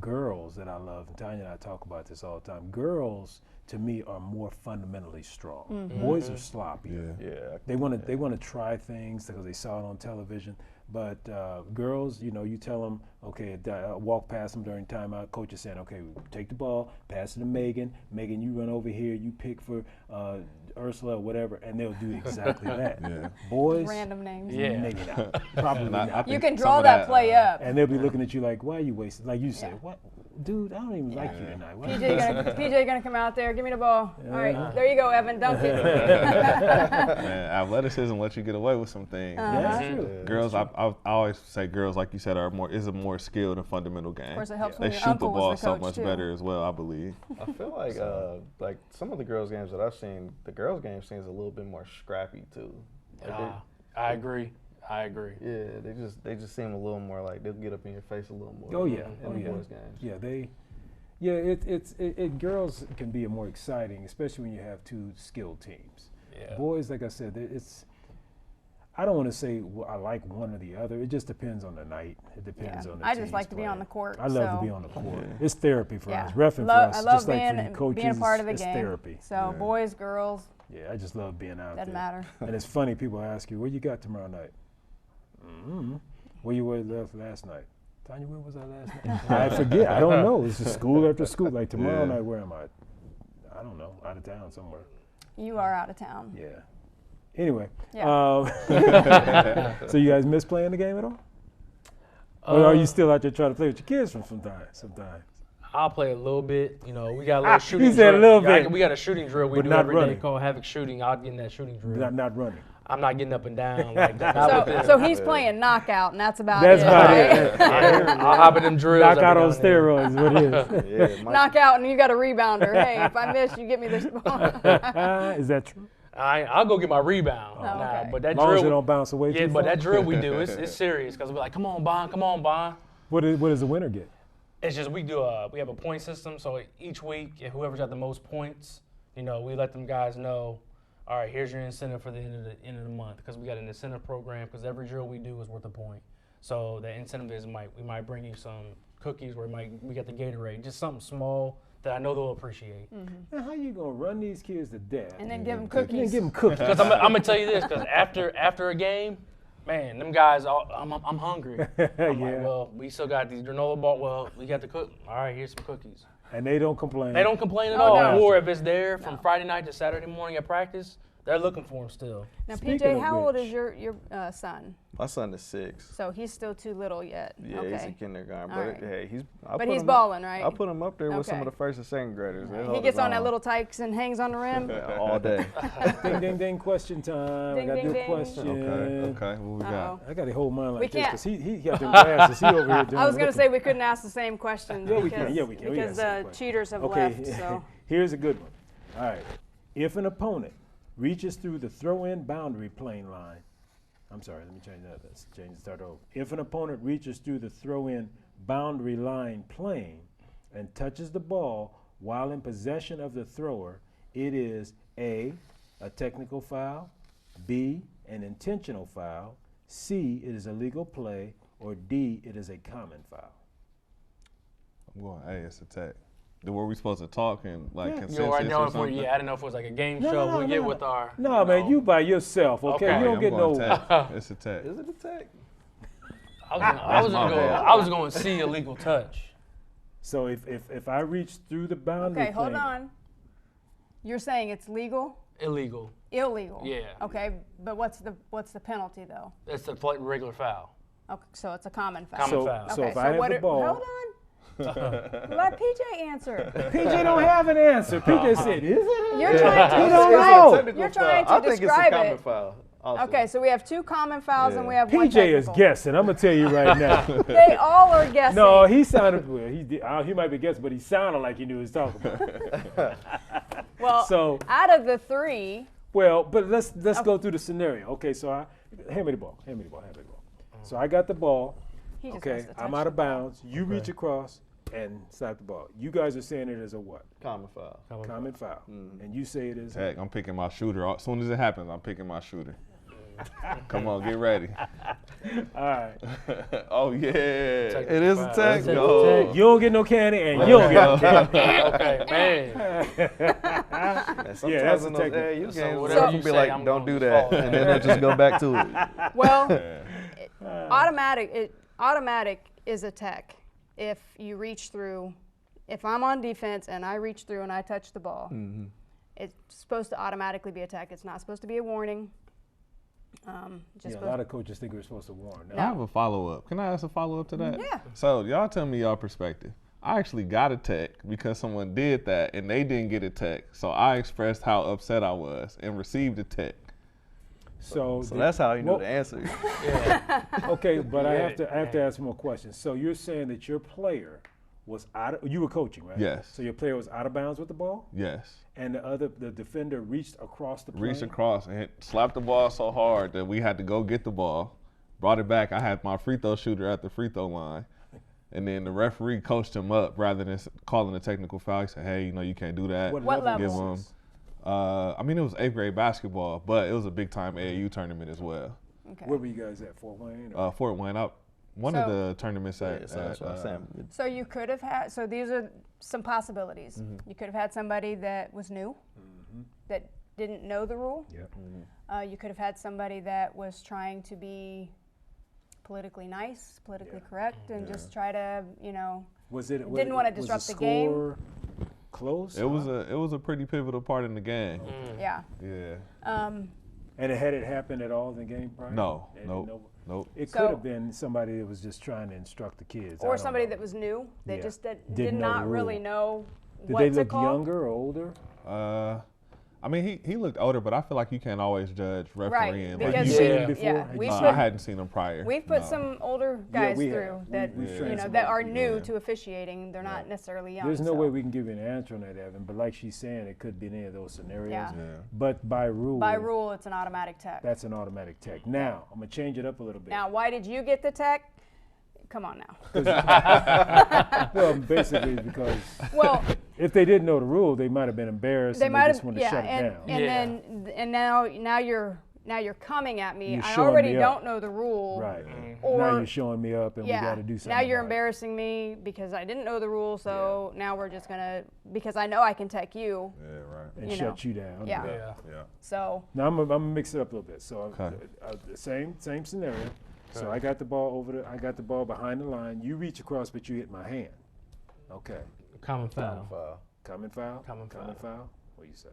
girls that I love, and Tanya and I talk about this all the time, girls, to me, are more fundamentally strong. Boys are sloppy. Yeah. They want to try things because they saw it on television. But girls, you tell them, okay, walk past them during timeout. Coach is saying, okay, take the ball, pass it to Megan. Megan, you run over here. You pick for Ursula or whatever, and they'll do exactly that. Boys, Random names. maybe not. Probably not. You can draw that play up. And they'll be looking at you like, why are you wasting? Like you said, what? Dude, I don't even like you tonight. PJ gonna come out there. Give me the ball. All right, there you go, Evan. Dunk it. Man, athleticism lets you get away with some things. That's true. Girls, I always say girls, like you said, is a more skilled and fundamental game. Of course, it helps They when your shoot the uncle ball was the so coach much too. better as well, I believe. I feel like some of the girls' games that I've seen, the girls' game seems a little bit more scrappy too. I agree. Yeah, they just seem a little more like they'll get up in your face a little more. Oh yeah, in the boys' games. Yeah, girls can be more exciting, especially when you have two skilled teams. Yeah. Boys, like I said, I don't want to say I like one or the other. It just depends on the night. It depends on the I teams just like to be playing. on the court. I love to be on the court. It's therapy for us. Reffing for I us, love just like being, for you coaches, being a part of the it's game. therapy. So boys, girls, Yeah, I just love being out doesn't there. matter. And it's funny, people ask you, what you got tomorrow night? Where you were last night? Tanya, where was I last night? I forget. I don't know. It's just school after school. Like tomorrow night, where am I? I don't know. Out of town somewhere. You are out of town. Yeah. Anyway. Yeah. So you guys miss playing the game at all? Or are you still out there trying to play with your kids from sometimes? I'll play a little bit. We got a little shooting He said drill. a little bit. We got a shooting drill we But do not every day running. called Havoc Shooting. I'll get in that shooting drill. Not running. I'm not getting up and down like that. Not with So he's playing knockout, and that's about That's it. about right? it. I'll hop in them drills. Knock out every on now and then. steroids, what it is. Yeah, Knockout, and you got a rebounder. Hey, if I miss, you get me this ball. Is that true? I'll go get my rebound. Now, okay. but that As long as drill, it don't bounce away yeah, too but far? that drill we do, it's serious because we're like, come on, Bond. What does the winner get? It's just we have a point system, so each week, if whoever's got the most points, we let them guys know, all right, here's your incentive for the end of the month, because we got an incentive program, because every drill we do is worth a point. So the incentive is we might bring you some cookies, or we got the Gatorade, just something small that I know they'll appreciate. Now, how you gonna run these kids to death? And then give them And cookies. then give them cookies. Because I'm gonna tell you this, because after a game, man, them guys, I'm hungry. I'm like, well, we still got these granola ball. Well, we got the cook. All right, here's some cookies. And they don't complain. They don't complain at Oh, all. no. Or if it's there from Friday night to Saturday morning at practice, they're looking for them still. Now, Speaking PJ, of how old which- is your son? My son is 6. So he's still too little yet. Yeah, okay. he's in kindergarten, All but right. hey, But he's balling, right? I put him up there with some Okay. of the first and second graders. They He hold gets his on that own. little tykes and hangs on the rim. all day. Ding, ding, ding, question time. Ding, I got a ding, good ding. question. Okay. What we got? Uh-oh. I got to hold mine We like this can't- because he got them glasses. He over here doing I was going to looking. say we couldn't ask the same questions Yeah, we because, can. Yeah, we can. We because got the same the question. cheaters have Okay, left. So here's a good one. All right. If an opponent reaches through the throw-in boundary plane line, I'm sorry, let me change that. Let's change the start over. If an opponent reaches through the throw-in boundary line plane and touches the ball while in possession of the thrower, it is A, a technical foul, B, an intentional foul, C, it is a legal play, or D, it is a common foul. I'm going, hey, it's a tech. Were we supposed to talk and like Yeah. consensus I didn't know or if something? I didn't know if it was like a game show. We get with our. No, man, you by yourself, okay? Okay. You don't I'm get going no. tech. It's a tech. Is it a tech? I was going to see a legal touch. So if I reach through the boundary okay, hold plane- on. You're saying it's legal? Illegal. Illegal. Yeah. Okay, but what's the penalty though? That's the regular foul. Okay, so it's a common foul. Common So, foul. so okay, if I have the ball, hold on. Let PJ answer. PJ don't have an answer. PJ said, "Is it?" You're trying to You don't describe. know. You're trying to I think describe it's a common it. foul. Also. Okay, so we have 2 common fouls and Yeah. we have 1 PJ is technical. guessing. I'm gonna tell you right now. They all are guessing. No, he sounded well. He might be guessing, but he sounded like he knew what he was talking about. well, so- out of the 3, Well, but let's go through the scenario. Okay, so hand me the ball. So I got the ball. he just Okay, wants to touch I'm out of the ball. bounds. You reach across, and slap the ball. You guys are saying it as a what? Common foul. Common foul. And you say it is Tech, I'm picking my shooter. As soon as it happens, I'm picking my shooter. Come on, get ready. all right. Oh, yeah. It is a tech. Take No. You don't get no candy, and you don't get no candy. Okay, man. And sometimes that's in a those technical. AAU games, So whatever you you be say, like, I'm don't gonna do that, follow. and then they'll just go back to it. Well, automatic is a tech if you reach through. If I'm on defense and I reach through and I touch the ball, it's supposed to automatically be a tech. It's not supposed to be a warning. Yeah, a lot of coaches think we're supposed to warn. I have a follow-up. Can I ask a follow-up to that? Yeah. So y'all tell me y'all perspective. I actually got a tech because someone did that and they didn't get a tech. So I expressed how upset I was and received a tech. So That's how you know the answer. Okay, but I have to ask more questions. So you're saying that your player was you were coaching, right? Yes. So your player was out of bounds with the ball, Yes. and the defender reached across the plane. Reached across and slapped the ball so hard that we had to go get the ball. Brought it back. I had my free throw shooter at the free throw line. And then the referee coached him up rather than calling a technical foul. He said, hey, you can't do that. What What level? Give level? him. It was 8th grade basketball, but it was a big time AAU tournament as well. Okay. Where were you guys at? Fort Wayne? Or? Fort Wayne, one of So- the tournaments at. So that's what I'm saying. So you could have had. So these are some possibilities. You could have had somebody that was new, that didn't know the rule. Yep. You could have had somebody that was trying to be politically nice, politically correct, and just try to, Was it? Didn't want to was disrupt the the game. score close? It was a pretty pivotal part in the game. Yeah. Yeah. And had it happened at all in the game prior? No. They didn't Nope. know? Nope. It So- could have been somebody that was just trying to instruct the kids. I Or don't somebody know. that was new. They Yeah. just did Didn't know the not really rule. know Did what they to look call. younger or older? He looked older, but I feel like you can't always judge refereeing. Because Had you we- seen Yeah. him before? yeah, Had we you No, seen I him? hadn't seen him prior. We've put No. some older guys we have. through that We've trained some that older are people. new Yeah. to officiating. They're not necessarily young. There's no so. way we can give you an answer on that, Evan. But like she's saying, it could be any of those scenarios. Yeah. Yeah. But by rule, By rule, it's an automatic tech. that's an automatic tech. Now I'm gonna change it up a little bit. Now, why did you get the tech? Come on now. Well, basically because Well, if they didn't know the rule, they might have been embarrassed they and might they just have, wanted yeah, to shut and, it down. and then now you're coming at me. You're I showing already me up. don't know the rule. Right. Or now you're showing me up, and we yeah. got to do something. Now you're about it. embarrassing me because I didn't know the rule. So now we're just gonna because I know I can tech you. Yeah, right. and you shut know. you down. Yeah. Yeah. Yeah. So Now I'm gonna mix it up a little bit. So Okay. the same scenario. So I got the ball I got the ball behind the line. You reach across, but you hit my hand. Okay. Common foul. Foul. Common foul. Common foul. What do you say?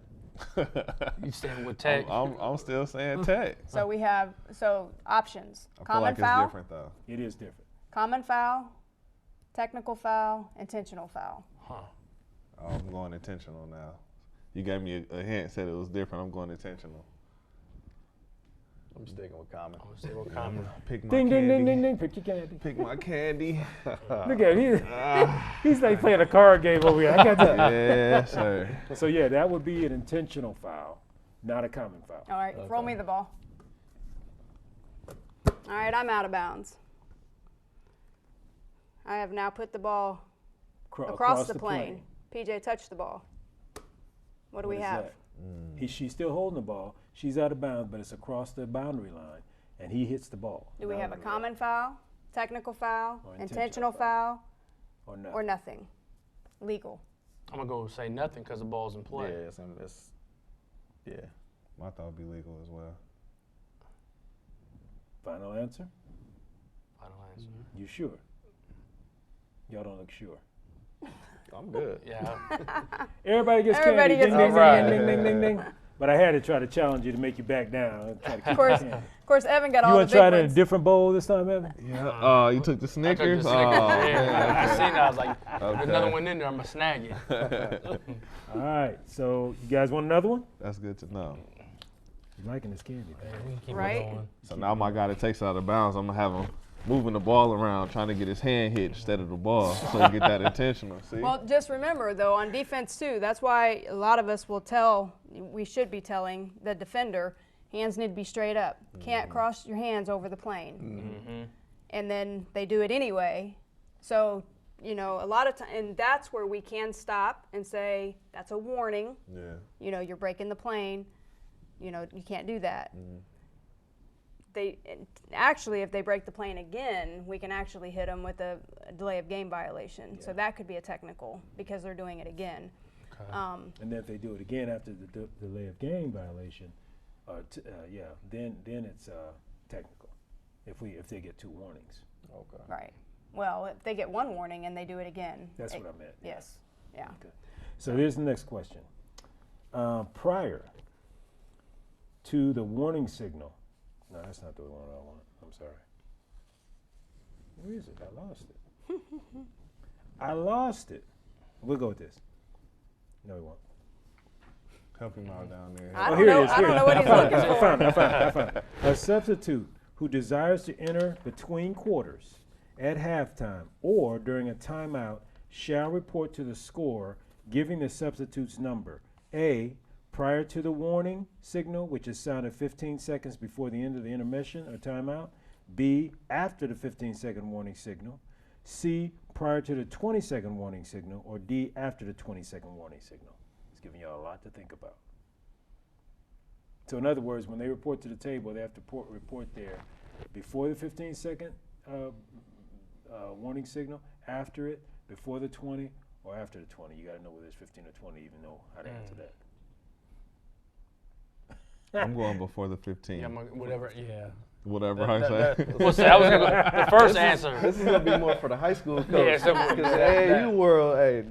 You stand with Tech. I'm still saying tech. we have options. I feel Common like foul, it's different though. It is different. common foul, technical foul, intentional foul. I'm going intentional now. You gave me a hint, said it was different. I'm going intentional. I'm sticking with common. I'm gonna say what common. Pick my Ding, candy. ding, ding, ding, ding. Pick your candy. Pick my candy. Look at him. He's like playing a card game over here. I got that. Yes, sir. So yeah, that would be an intentional foul, not a common foul. All right, roll me the ball. All right, I'm out of bounds. I have now put the ball across the plane. PJ, touch the ball. What do we What is have? that? She's still holding the ball. She's out of bounds, but it's across the boundary line, and he hits the ball. Do we have a common foul, technical foul, Or intentional foul, Or no? or nothing? Legal. I'm gonna go say nothing because the ball's in play. Yeah. My thought would be legal as well. Final answer? Final answer. You sure? Y'all don't look sure. I'm good. Yeah. Everybody gets Everybody candy. gets Ding, ding, candy. ding, ding, ding, ding, ding. But I had to try to challenge you to make you back down. Try to keep Of course, you of course, Evan got You all the want to big try it in a ones. different bowl this time, Evan? Yeah. Oh, you took the I took the Snickers? Snickers. Yeah. I seen that. I was like, Okay. there's another one in there. I'm gonna snag it. All right. So you guys want another one? That's good to know. You liking this candy? Man. We can keep it Right? going. So now my guy that takes it out of bounds, I'm gonna have him moving the ball around, trying to get his hand hit instead of the ball, so he get that intentional. See? Well, just remember, though, on defense, too, that's why a lot of us will we should be telling the defender, hands need to be straight up. Can't cross your hands over the plane. And then they do it anyway. So you know, a lot of time, and that's where we can stop and say, that's a warning. Yeah. You know, you're breaking the plane. You know, you can't do that. Actually, if they break the plane again, we can actually hit them with a delay of game violation. So that could be a technical because they're doing it again. And then if they do it again after the delay of game violation, then it's technical. If they get 2 warnings. Okay. Right. Well, if they get 1 warning and they do it again. That's what I meant. Yes. Yeah. Okay. So here's the next question. Prior to the warning signal, no, that's not the one I want. I'm sorry. Where is it? I lost it. I lost it. We'll go with this. No, we won't. Help him out down there. I don't here know. it is. I don't know what he's looking for. I found it. A substitute who desires to enter between quarters at halftime or during a timeout shall report to the scorer, giving the substitute's number. A, prior to the warning signal, which is sounded 15 seconds before the end of the intermission or timeout. B, after the 15-second warning signal. C, prior to the 20-second warning signal. Or D, after the 20-second warning signal. It's giving y'all a lot to think about. So in other words, when they report to the table, they have to report there before the 15-second warning signal, after it, before the 20, or after the 20. You got to know whether it's 15 or 20, even know how to answer that. I'm going before the 15. Yeah, whatever. Yeah. Whatever I say. Well, see, I was gonna go, the first answer. This is gonna be more for the high school coach. Yeah, so- Because AAU world, hey,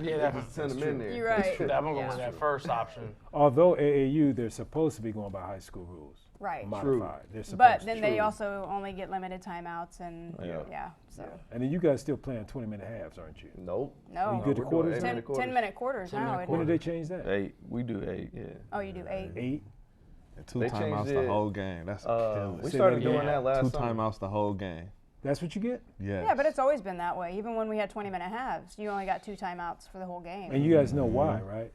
Yeah, just send them in there. You're right. I'm gonna go Yeah. with that first option. Although AAU, they're supposed to be going by high school rules. Right. Modified. They're supposed But to. then they also only get limited timeouts and Yeah. so And then you guys still playing 20-minute halves, aren't you? Nope. no. You good to we're doing quarters? 8-minute quarters. 10-minute quarters 10-minute now. quarters. When did they change that? 8. We do 8. Yeah. Oh, you do 8. 8? 2 They timeouts changed the it. whole game. That's We killing. Say started that doing again. that last 2 summer. timeouts the whole game. That's what you get? Yes. Yeah, but it's always been that way. Even when we had 20-minute halves, you only got 2 timeouts for the whole game. And you guys know why, right?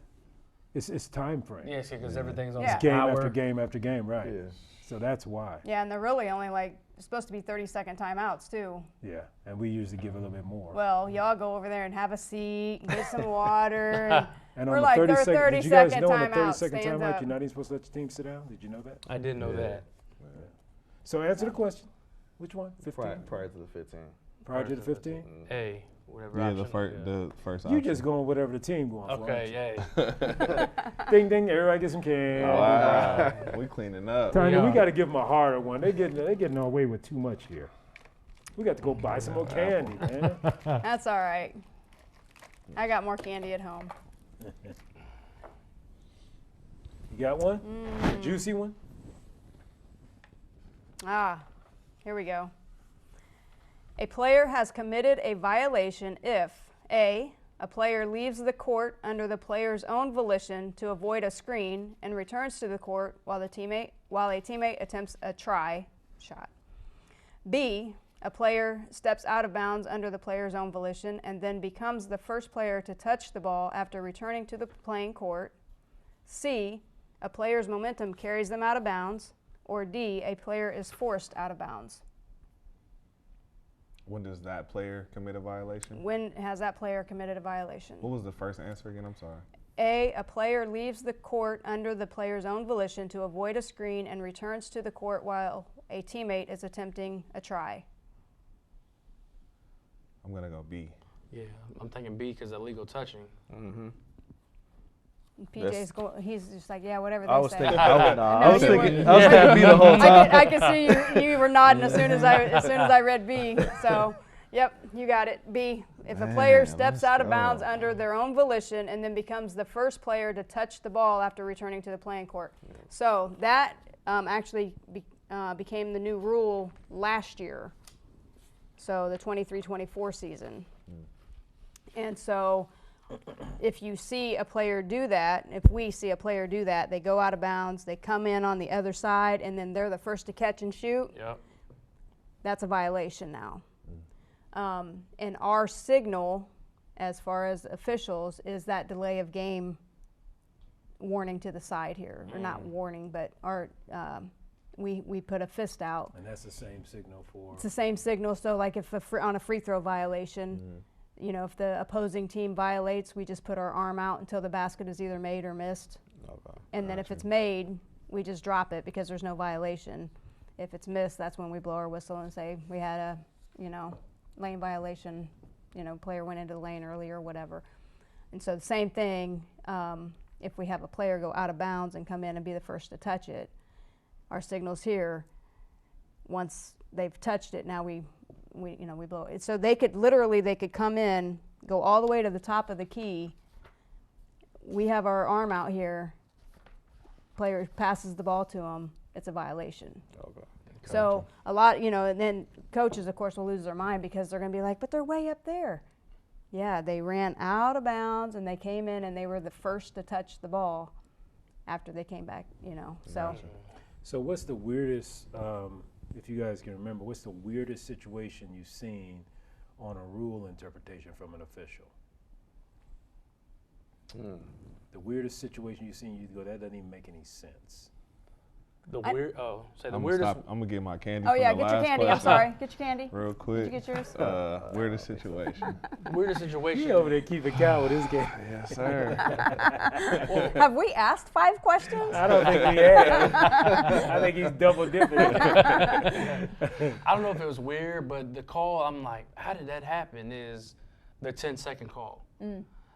It's time frame. Yeah, see, because everything's on Yeah. the Game hour. after game after game, right? Yeah. So that's why. Yeah, and they're really only supposed to be 30-second timeouts too. Yeah. And we usually give a little bit more. Well, y'all go over there and have a seat, get some water. And we're on the like, 30 there are second, did you guys 30-second know on the timeouts, 30-second stand timeout, up. you're not even supposed to let your team sit down? Did you know that? I didn't know that. So answer the question. Which one? 15? Prior to the 15. Prior to the 15? Hey, whatever. Yeah, option. the first You option. just going whatever the team going for. Okay, aren't yay. you? Ding, ding, everybody get some candy. Wow. We cleaning up. Tanya, we Yeah. got to give them a harder one. They're getting away with too much here. We got to go buy some more candy, man. That's all right. I got more candy at home. You got one? A juicy one? Here we go. A player has committed a violation if A, a player leaves the court under the player's own volition to avoid a screen and returns to the court while a teammate attempts a try shot. B, a player steps out of bounds under the player's own volition and then becomes the first player to touch the ball after returning to the playing court. C, a player's momentum carries them out of bounds. Or D, a player is forced out of bounds. When does that player commit a violation? When has that player committed a violation? What was the first answer again? I'm sorry. A, a player leaves the court under the player's own volition to avoid a screen and returns to the court while a teammate is attempting a try. I'm going to go B. Yeah, I'm thinking B because illegal touching. Mm-hmm. PJ's he's just like, yeah, whatever they I was say. thinking. I know I was you thinking. were. I was thinking B the whole time. I could see you were nodding as soon as I read B. So, yep, you got it. B. If a player Man, steps let's out of go. bounds under their own volition and then becomes the first player to touch the ball after returning to the playing court. So that actually became the new rule last year. So the 23-24 season. And so if you see a player do that, if we see a player do that, they go out of bounds, they come in on the other side, and then they're the first to catch and shoot. Yep. That's a violation now. And our signal, as far as officials, is that delay of game warning to the side here. Or not warning, but our we put a fist out. And that's the same signal for. It's the same signal. So like if on a free throw violation, You know, if the opposing team violates, we just put our arm out until the basket is either made or missed. Okay. And then if it's made, we just drop it because there's no violation. If it's missed, that's when we blow our whistle and say we had a, you know, lane violation, you know, player went into the lane early or whatever. And so the same thing, if we have a player go out of bounds and come in and be the first to touch it, our signals here, once they've touched it, now we blow it. So they could come in, go all the way to the top of the key. We have our arm out here. Player passes the ball to them. It's a violation. Okay. So a lot, you know, and then coaches, of course, will lose their mind because they're going to be like, but they're way up there. Yeah, they ran out of bounds and they came in and they were the first to touch the ball after they came back, you know. So. So what's the weirdest, if you guys can remember, what's the weirdest situation you've seen on a rule interpretation from an official? The weirdest situation you've seen, you go, that doesn't even make any sense. The I'm gonna get my candy. Oh from yeah, the get your last candy. I'm question. sorry. Get your candy. Real quick. Did you get yours? Weirdest situation. Weirdest situation. He over there keeping count with his game. Yes, sir. Have we asked 5 questions? I don't think we have. I think he's double dipping. I don't know if it was weird, but the call, I'm like, how did that happen? Is the 10-second call.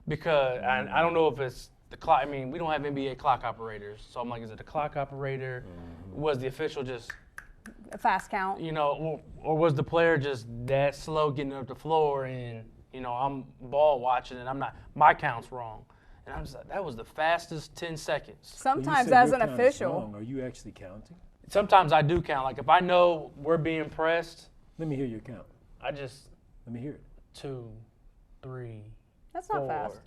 Because I don't know if it's the clock. I mean, we don't have NBA clock operators. So I'm like, is it the clock operator? Was the official just, A fast count. you know, or was the player just that slow getting up the floor and, you know, I'm ball watching and my count's wrong. And I'm just like, that was the fastest 10 seconds. Sometimes as an official. Wrong. Are you actually counting? Sometimes I do count. Like if I know we're being pressed, Let me hear your count. I just Let me hear it. 2, 3, That's not 4. fast.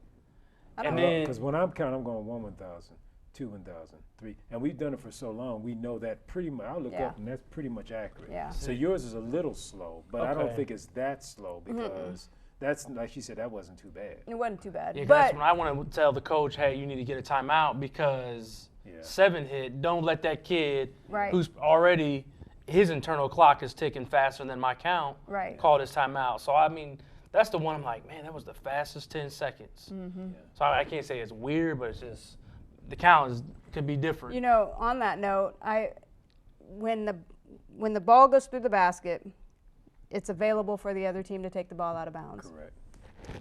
I And don't know. then Because when I'm counting, I'm going 1, 1,000, 2, 1,000, 3. And we've done it for so long, we know that pretty much. I'll look Yeah. up, and that's pretty much accurate. Yeah. So yours is a little slow, but I don't Okay. think it's that slow because that's, like she said, that wasn't too bad. It wasn't too bad. Yeah, 'cause but that's when I want to tell the coach, hey, you need to get a timeout because 7 hit. Don't let that kid Right. who's already his internal clock is ticking faster than my count. Right. Call this timeout. So I mean, that's the one I'm like, man, that was the fastest 10 seconds. So I can't say it's weird, but it's just the count could be different. you know, on that note, when the ball goes through the basket, it's available for the other team to take the ball out of bounds. Correct.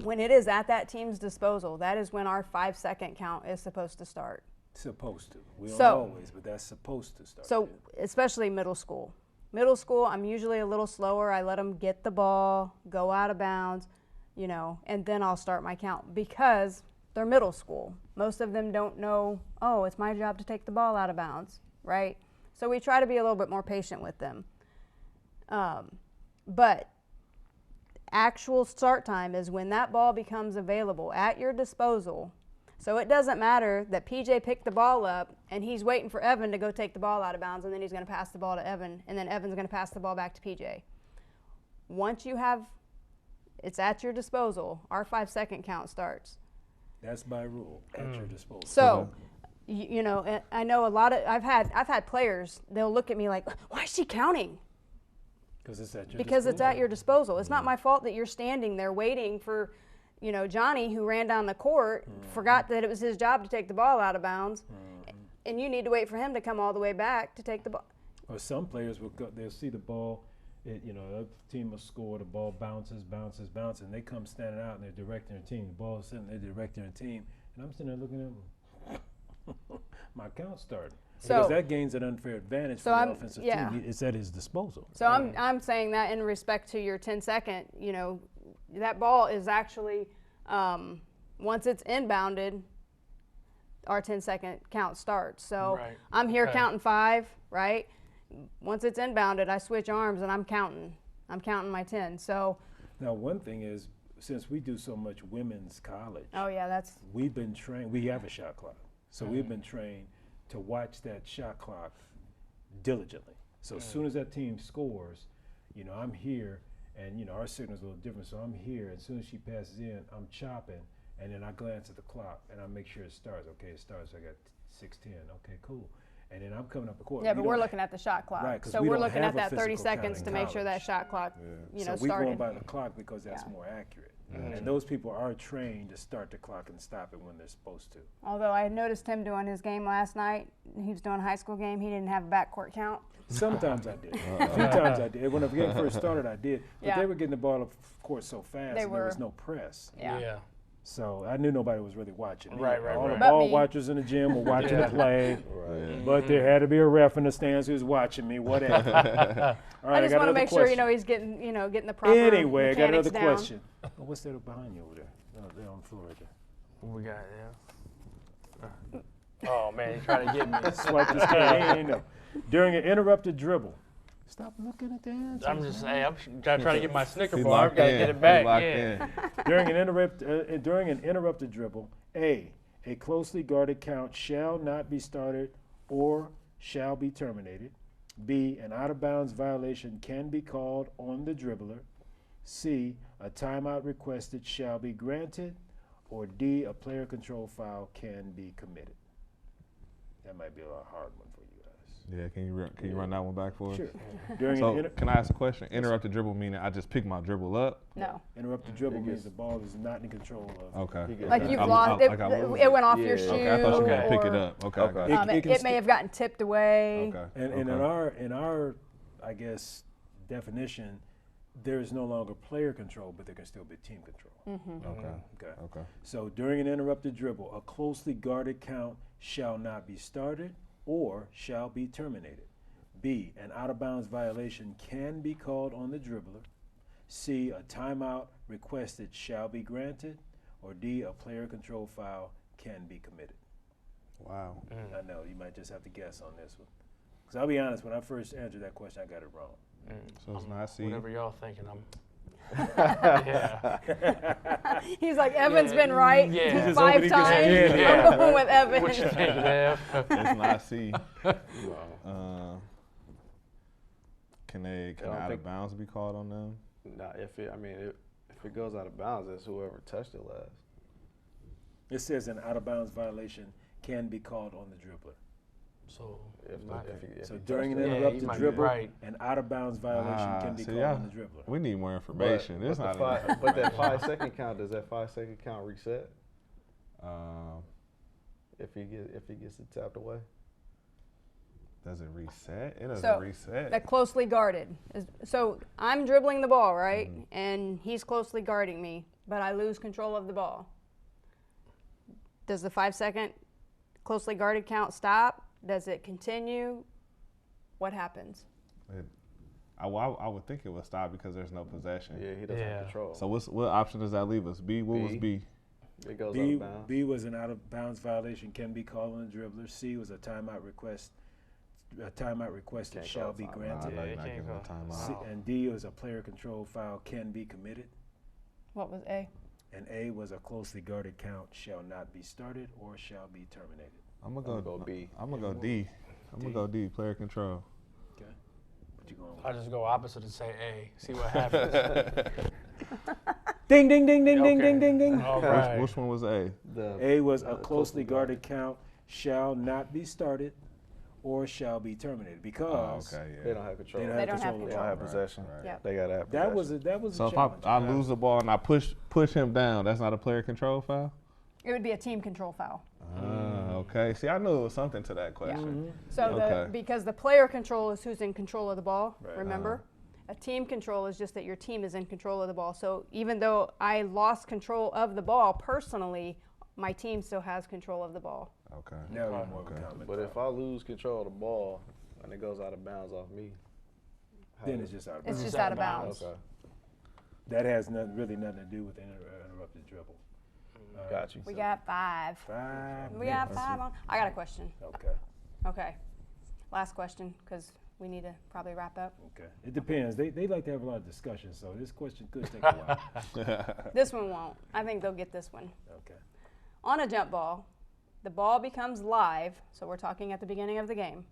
When it is at that team's disposal, that is when our 5-second count is supposed to start. Supposed to. We don't So- always, but that's supposed to start. So especially middle school. Middle school, I'm usually a little slower. I let them get the ball, go out of bounds, you know, and then I'll start my count because they're middle school. Most of them don't know, oh, it's my job to take the ball out of bounds, right? So we try to be a little bit more patient with them. But actual start time is when that ball becomes available at your disposal. So it doesn't matter that PJ picked the ball up and he's waiting for Evan to go take the ball out of bounds and then he's going to pass the ball to Evan and then Evan's going to pass the ball back to PJ. Once you have, it's at your disposal, our 5-second count starts. That's by rule, at your disposal. So, you know, and I know a lot of, I've had players, they'll look at me like, why is she counting? Because it's at your Because it's disposal. at your disposal. It's not my fault that you're standing there waiting for, you know, Johnny, who ran down the court, forgot that it was his job to take the ball out of bounds, and you need to wait for him to come all the way back to take the ball. Or some players will go, they'll see the ball, you know, the team will score, the ball bounces, and they come standing out and they're directing their team. The ball is sitting, they're directing their team, and I'm sitting there looking at them. My count started. So- Because that gains an unfair advantage for the I'm- offensive yeah. team. It's at his disposal. So I'm saying that in respect to your 10-second, you know, that ball is actually, once it's inbounded, our 10-second count starts. So Right. I'm here Okay. counting 5, right? Once it's inbounded, I switch arms and I'm counting. I'm counting my 10. So, Now, one thing is, since we do so much women's college, oh yeah, that's, we've been trained, we have a shot clock. So we've been trained to watch that shot clock diligently. So as soon as that team scores, you know, I'm here, and, you know, our signal's a little different, so I'm here. As soon as she passes in, I'm chopping, and then I glance at the clock, and I make sure it starts. Okay, it starts. I got 6:10. Okay, cool. And then I'm coming up the court. yeah, We but we're don't- looking at the shot clock. Right, 'cause so we we're don't looking have at a that 30 physical count seconds in to make sure that college. shot clock, you know, so we started. going by the clock because that's Yeah. more accurate. And those people are trained to start the clock and stop it when they're supposed to. Although I noticed him doing his game last night. He was doing a high school game. He didn't have a backcourt count. Sometimes I did. A few times I did. When the game first started, I did. But Yeah. they were getting the ball up court so fast, They and there was were. no press. Yeah. So I knew nobody was really watching. Right. All the But ball me. watchers in the gym were watching Yeah. the play. Right. But there had to be a ref in the stands who was watching me, whatever. All right, I just got want to another make sure question. he's getting getting the proper Anyway, I got mechanics another down. question. Oh, what's that behind you over there? No, they're on the floor right there. What we got, Oh, man, he's trying to get me. Swipe this guy. During an interrupted dribble. Stop looking at the answer. I'm just saying, I'm trying to get my Snicker He's bar. I've locked got to in. get it He's back. locked Yeah. in. During an interrupted dribble, A closely guarded count shall not be started or shall be terminated. B, an out-of-bounds violation can be called on the dribbler. C, a timeout requested shall be granted. Or D, a player control foul can be committed. That might be a hard one for you guys. Yeah, can you run that one back for us? Sure. During So an can I ask a question? Interrupted dribble meaning I just pick my dribble up? No. interrupted dribble means the ball is not in control of. Okay. gets- Like Okay. you've I- lost I- it. like I lose It went off your Yeah. shoe. Okay, I thought you were gonna pick it or, up. Okay. Okay. Okay. It can It may have gotten tipped away. Okay. And in our, I guess, definition, there is no longer player control, but there can still be team control. Okay. Okay. Okay. So during an interrupted dribble, a closely guarded count shall not be started or shall be terminated. B, an out-of-bounds violation can be called on the dribbler. C, a timeout requested shall be granted. Or D, a player control foul can be committed. Wow. I know, you might just have to guess on this one. Because I'll be honest, when I first answered that question, I got it wrong. So it's not C. Whatever y'all thinking, I'm. Yeah. He's like, Evan's been right Yeah. He's just 5 hoping he gets times. scared. Yeah. I'm going with Evan. What you think, Lev? It's not C. No. Can I don't out think- of bounds be called on them? Nah, if it goes out of bounds, it's whoever touched it last. It says an out-of-bounds violation can be called on the dribbler. So, If So he during an touched it. you interrupted might be dribble, right. an out-of-bounds violation can be see, called yeah. on the dribbler. We need more information. But It's not. but that 5-second count, does that 5-second count reset if he gets it tapped away? Does it reset? It doesn't So, reset. That closely guarded. So I'm dribbling the ball, right? And he's closely guarding me, but I lose control of the ball. Does the 5-second closely guarded count stop? Does it continue? What happens? I would think it would stop because there's no possession. Yeah, he doesn't Yeah. have control. So what option does that leave us? B. What was B. B? It goes out B, of bounds. B was an out-of-bounds violation can be called on the dribbler. C was a timeout request. A timeout requested Can't shall call be timeout. granted. Yeah, I'd you not can't give him a go. timeout. C, and D was a player control foul can be committed. What was A? And A was a closely guarded count shall not be started or shall be terminated. I'm gonna I'ma go go B. I'm gonna go D. I'm gonna go D. Player control. Okay. What you going with? I just go opposite and say A. See what happens. Ding, ding, ding, ding, ding, Okay. ding, ding, ding. All right. Which one was A? A was a closely guarded count shall not be started or shall be terminated because Okay, yeah. They don't have control. they don't They have don't have control. They of don't the have ball. possession. Right. Yep. They gotta have That possession. was a So if challenge. I lose the ball and I push him down, that's not a player control foul? It would be a team control foul. Okay. See, I knew it was something to that question. So Okay. because the player control is who's in control of the ball, Right. remember? A team control is just that your team is in control of the ball. So even though I lost control of the ball personally, my team still has control of the ball. Okay. Now we're more of a Okay. common But foul. if I lose control of the ball and it goes out of bounds off me, how then does- it's just out of It's bounds. just out of bounds. Okay, That has really nothing to do with the interrupted dribble. got you. We got 5. 5 We got minutes. 5 on. I got a question. Okay. Okay. Last question, because we need to probably wrap up. Okay. It depends. They like to have a lot of discussion, so this question could take a while. This one won't. I think they'll get this one. Okay. On a jump ball, the ball becomes live, so we're talking at the beginning of the game.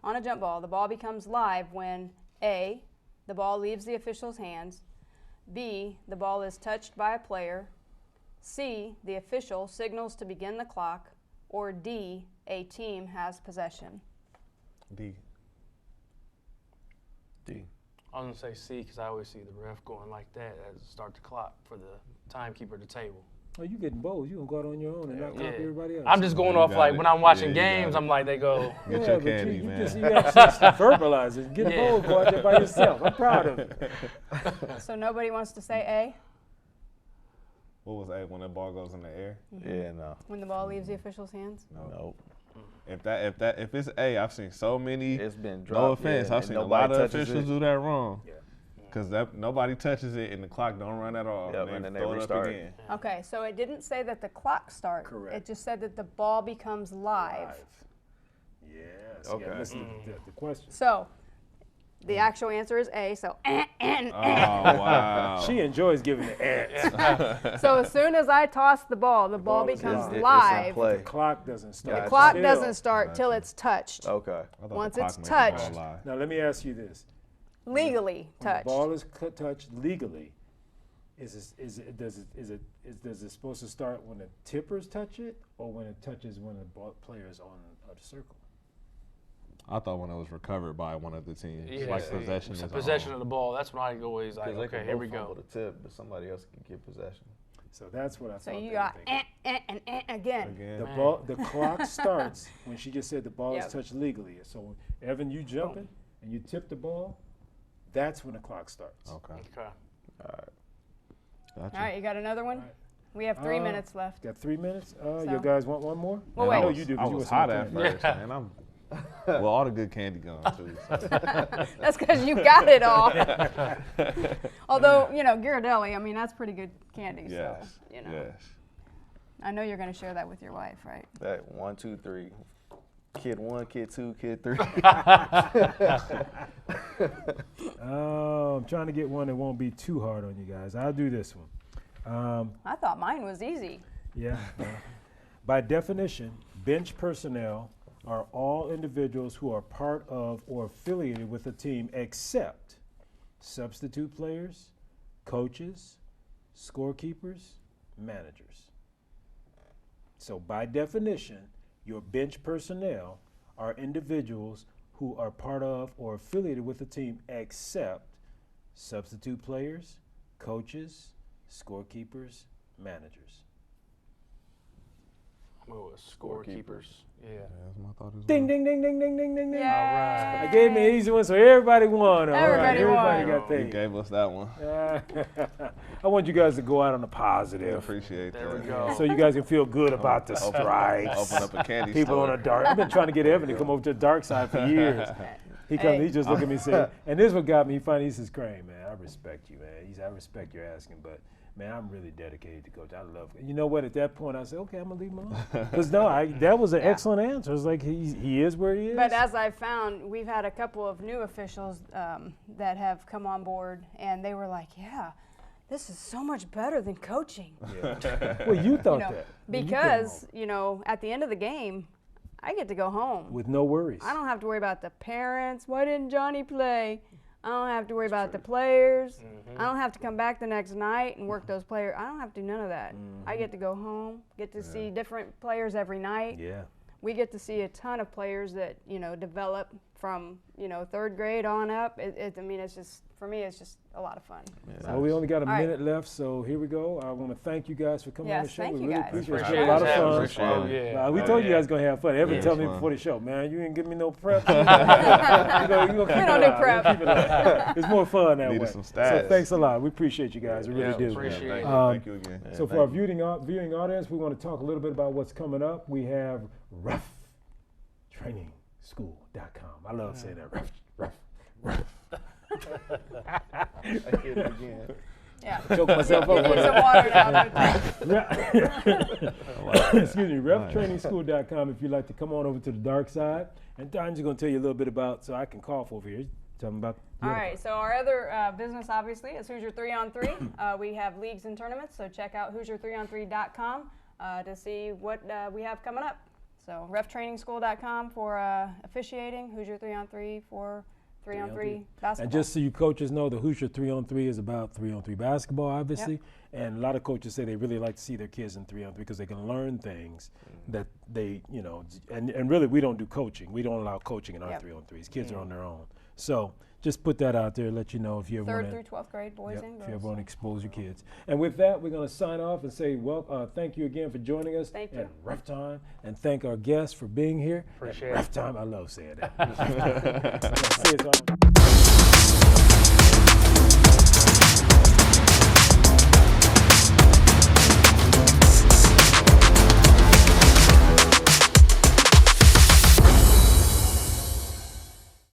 On a jump ball, the ball becomes live when A, the ball leaves the official's hands, B, the ball is touched by a player, C, the official signals to begin the clock, or D, a team has possession. D. D. I was gonna say C because I always see the ref going like that as start the clock for the timekeeper at the table. Oh, you getting both. You gonna go out on your own and not copy everybody else. I'm just going You off got like it. when I'm watching Yeah, you games, got it. I'm like they go. Get your but candy, you man. you actually verbalize it. Get bold, go out there by yourself. I'm proud of it. So nobody wants to say A What was A when the ball goes in the air? Yeah, no. when the ball leaves the official's hands? Nope. If it's A, I've seen so many. It's been dropped. No offense, yeah, I've and seen a nobody lot of touches officials it. do that wrong. Yeah. Because nobody touches it and the clock don't run at all. Yep, and then they throw it restart. up again. Okay, so it didn't say that the clock starts. Correct. It just said that the ball becomes live. Yes. Okay. Yeah, listen to the question. So the actual answer is A. So Oh, wow. She enjoys giving the ads. so as soon as I toss the ball becomes It's in live. play. The clock doesn't start. The clock Still. doesn't start till it's touched. Okay. I thought the Once clock it's made the ball touched. live. Now let me ask you this: Legally when touched. the ball is touched legally, is it supposed to start when the tippers touch it, or when it touches when the player's on the circle? I thought when it was recovered by one of the teams, Yeah, like possession is possession on. of the ball. That's when I always like, Because they okay, can here both we fumble go. the tip, but somebody else can get possession. So that's what I thought. So you they got were thinking. and again. Again. The clock starts when she just said the ball Yep. is touched legally. So Evan, you jumping and you tip the ball, that's when the clock starts. Okay. Okay. Gotcha. All right, you got another one? Right. We have 3 Uh, minutes left. Got 3 minutes. So- You guys want one more? Well, Man, wait. I know you do. 'cause I you was was hot my at friend. first, man. Well, all the good candy gone too. So. That's because you got it all. Although, Ghirardelli, I mean, that's pretty good candy. Yes. So, Yes. I know you're going to share that with your wife, right? That 1, 2, 3. Kid 1, kid 2, kid 3. I'm trying to get one that won't be too hard on you guys. I'll do this one. I thought mine was easy. Yeah. By definition, bench personnel are all individuals who are part of or affiliated with a team except substitute players, coaches, scorekeepers, managers. So by definition, your bench personnel are individuals who are part of or affiliated with a team except substitute players, coaches, scorekeepers, managers. I'm going with scorekeepers. Yeah. That's my thought as Ding, well. ding, ding, ding, ding, ding, ding, ding. Yay. I gave me an easy one, so everybody won. All right, Everybody everybody won. got You paid. gave us that one. I want you guys to go out on a I positive, appreciate There that. we go. so you guys can feel good about the strikes. Open up a candy People store. on the dark. I've been trying to get Evan to come over to the dark side for years. He comes, Hey. he just look at me and say, and this is what got me. He says, "Crane, man, I respect you, man." He said, "I respect your asking, but man, I'm really dedicated to coach. I love it." You know what? At that point, I said, "Okay, I'm gonna leave him alone." Because that was an excellent answer. It's like he is where he is. But as I've found, we've had a couple of new officials that have come on board, and they were like, yeah, this is so much better than coaching. Well, you thought that when you came Because, over. at the end of the game, I get to go home. with no worries. I don't have to worry about the parents. Why didn't Johnny play? I don't have to worry about the players. I don't have to come back the next night and work those players. I don't have to do none of that. I get to go home, get to see different players every night. Yeah. We get to see a ton of players that, develop from, 3rd grade on up. It's just, for me, it's just a lot of fun. Well, we only got a All right. minute left, so here we go. I want to thank you guys for coming on the Yes, show. thank We you really guys. appreciate it. It's Appreciate been a lot of it. fun. Appreciate it. We Oh, told you yeah. guys gonna have fun. Evan Yeah, told me it's fun. before the show, man, you didn't give me no prep. You gonna keep don't it do alive. prep. Keep it alive. It's more fun that Needed way. some So stats. thanks a lot. We appreciate you guys. We really Yeah, do. appreciate it. Thank you again. So for our viewing audience, we want to talk a little bit about what's coming up. We have RefTrainingschool.com. I love saying that. Ref. I hit it again. Yeah. Choke myself You up. need some water now. Excuse me, RefTrainingschool.com if you'd like to come on over to the dark side. And Don's going to tell you a little bit about, so I can cough over here. Tell them about the All other right, so our other business, obviously, is Hoosier 3-on-3. We have leagues and tournaments, so check out Hoosier3on3.com to see what we have coming up. So RefTrainingschool.com for officiating, Hoosier 3-on-3 for 3-on-3 basketball. And just so you coaches know, the Hoosier 3-on-3 is about 3-on-3 basketball, obviously. And a lot of coaches say they really like to see their kids in 3-on-3 because they can learn things that they, and really we don't do coaching. We don't allow coaching in our 3-on-3s. Kids are on their own. So just put that out there, let you know if you ever Third want through 12th grade, boys and girls. if you ever want to expose your kids. And with that, we're going to sign off and say, well, thank you again for joining us Thank you. at RefTime, and thank our guests for being here. Appreciate at it. RefTime. I love saying that. Say it all.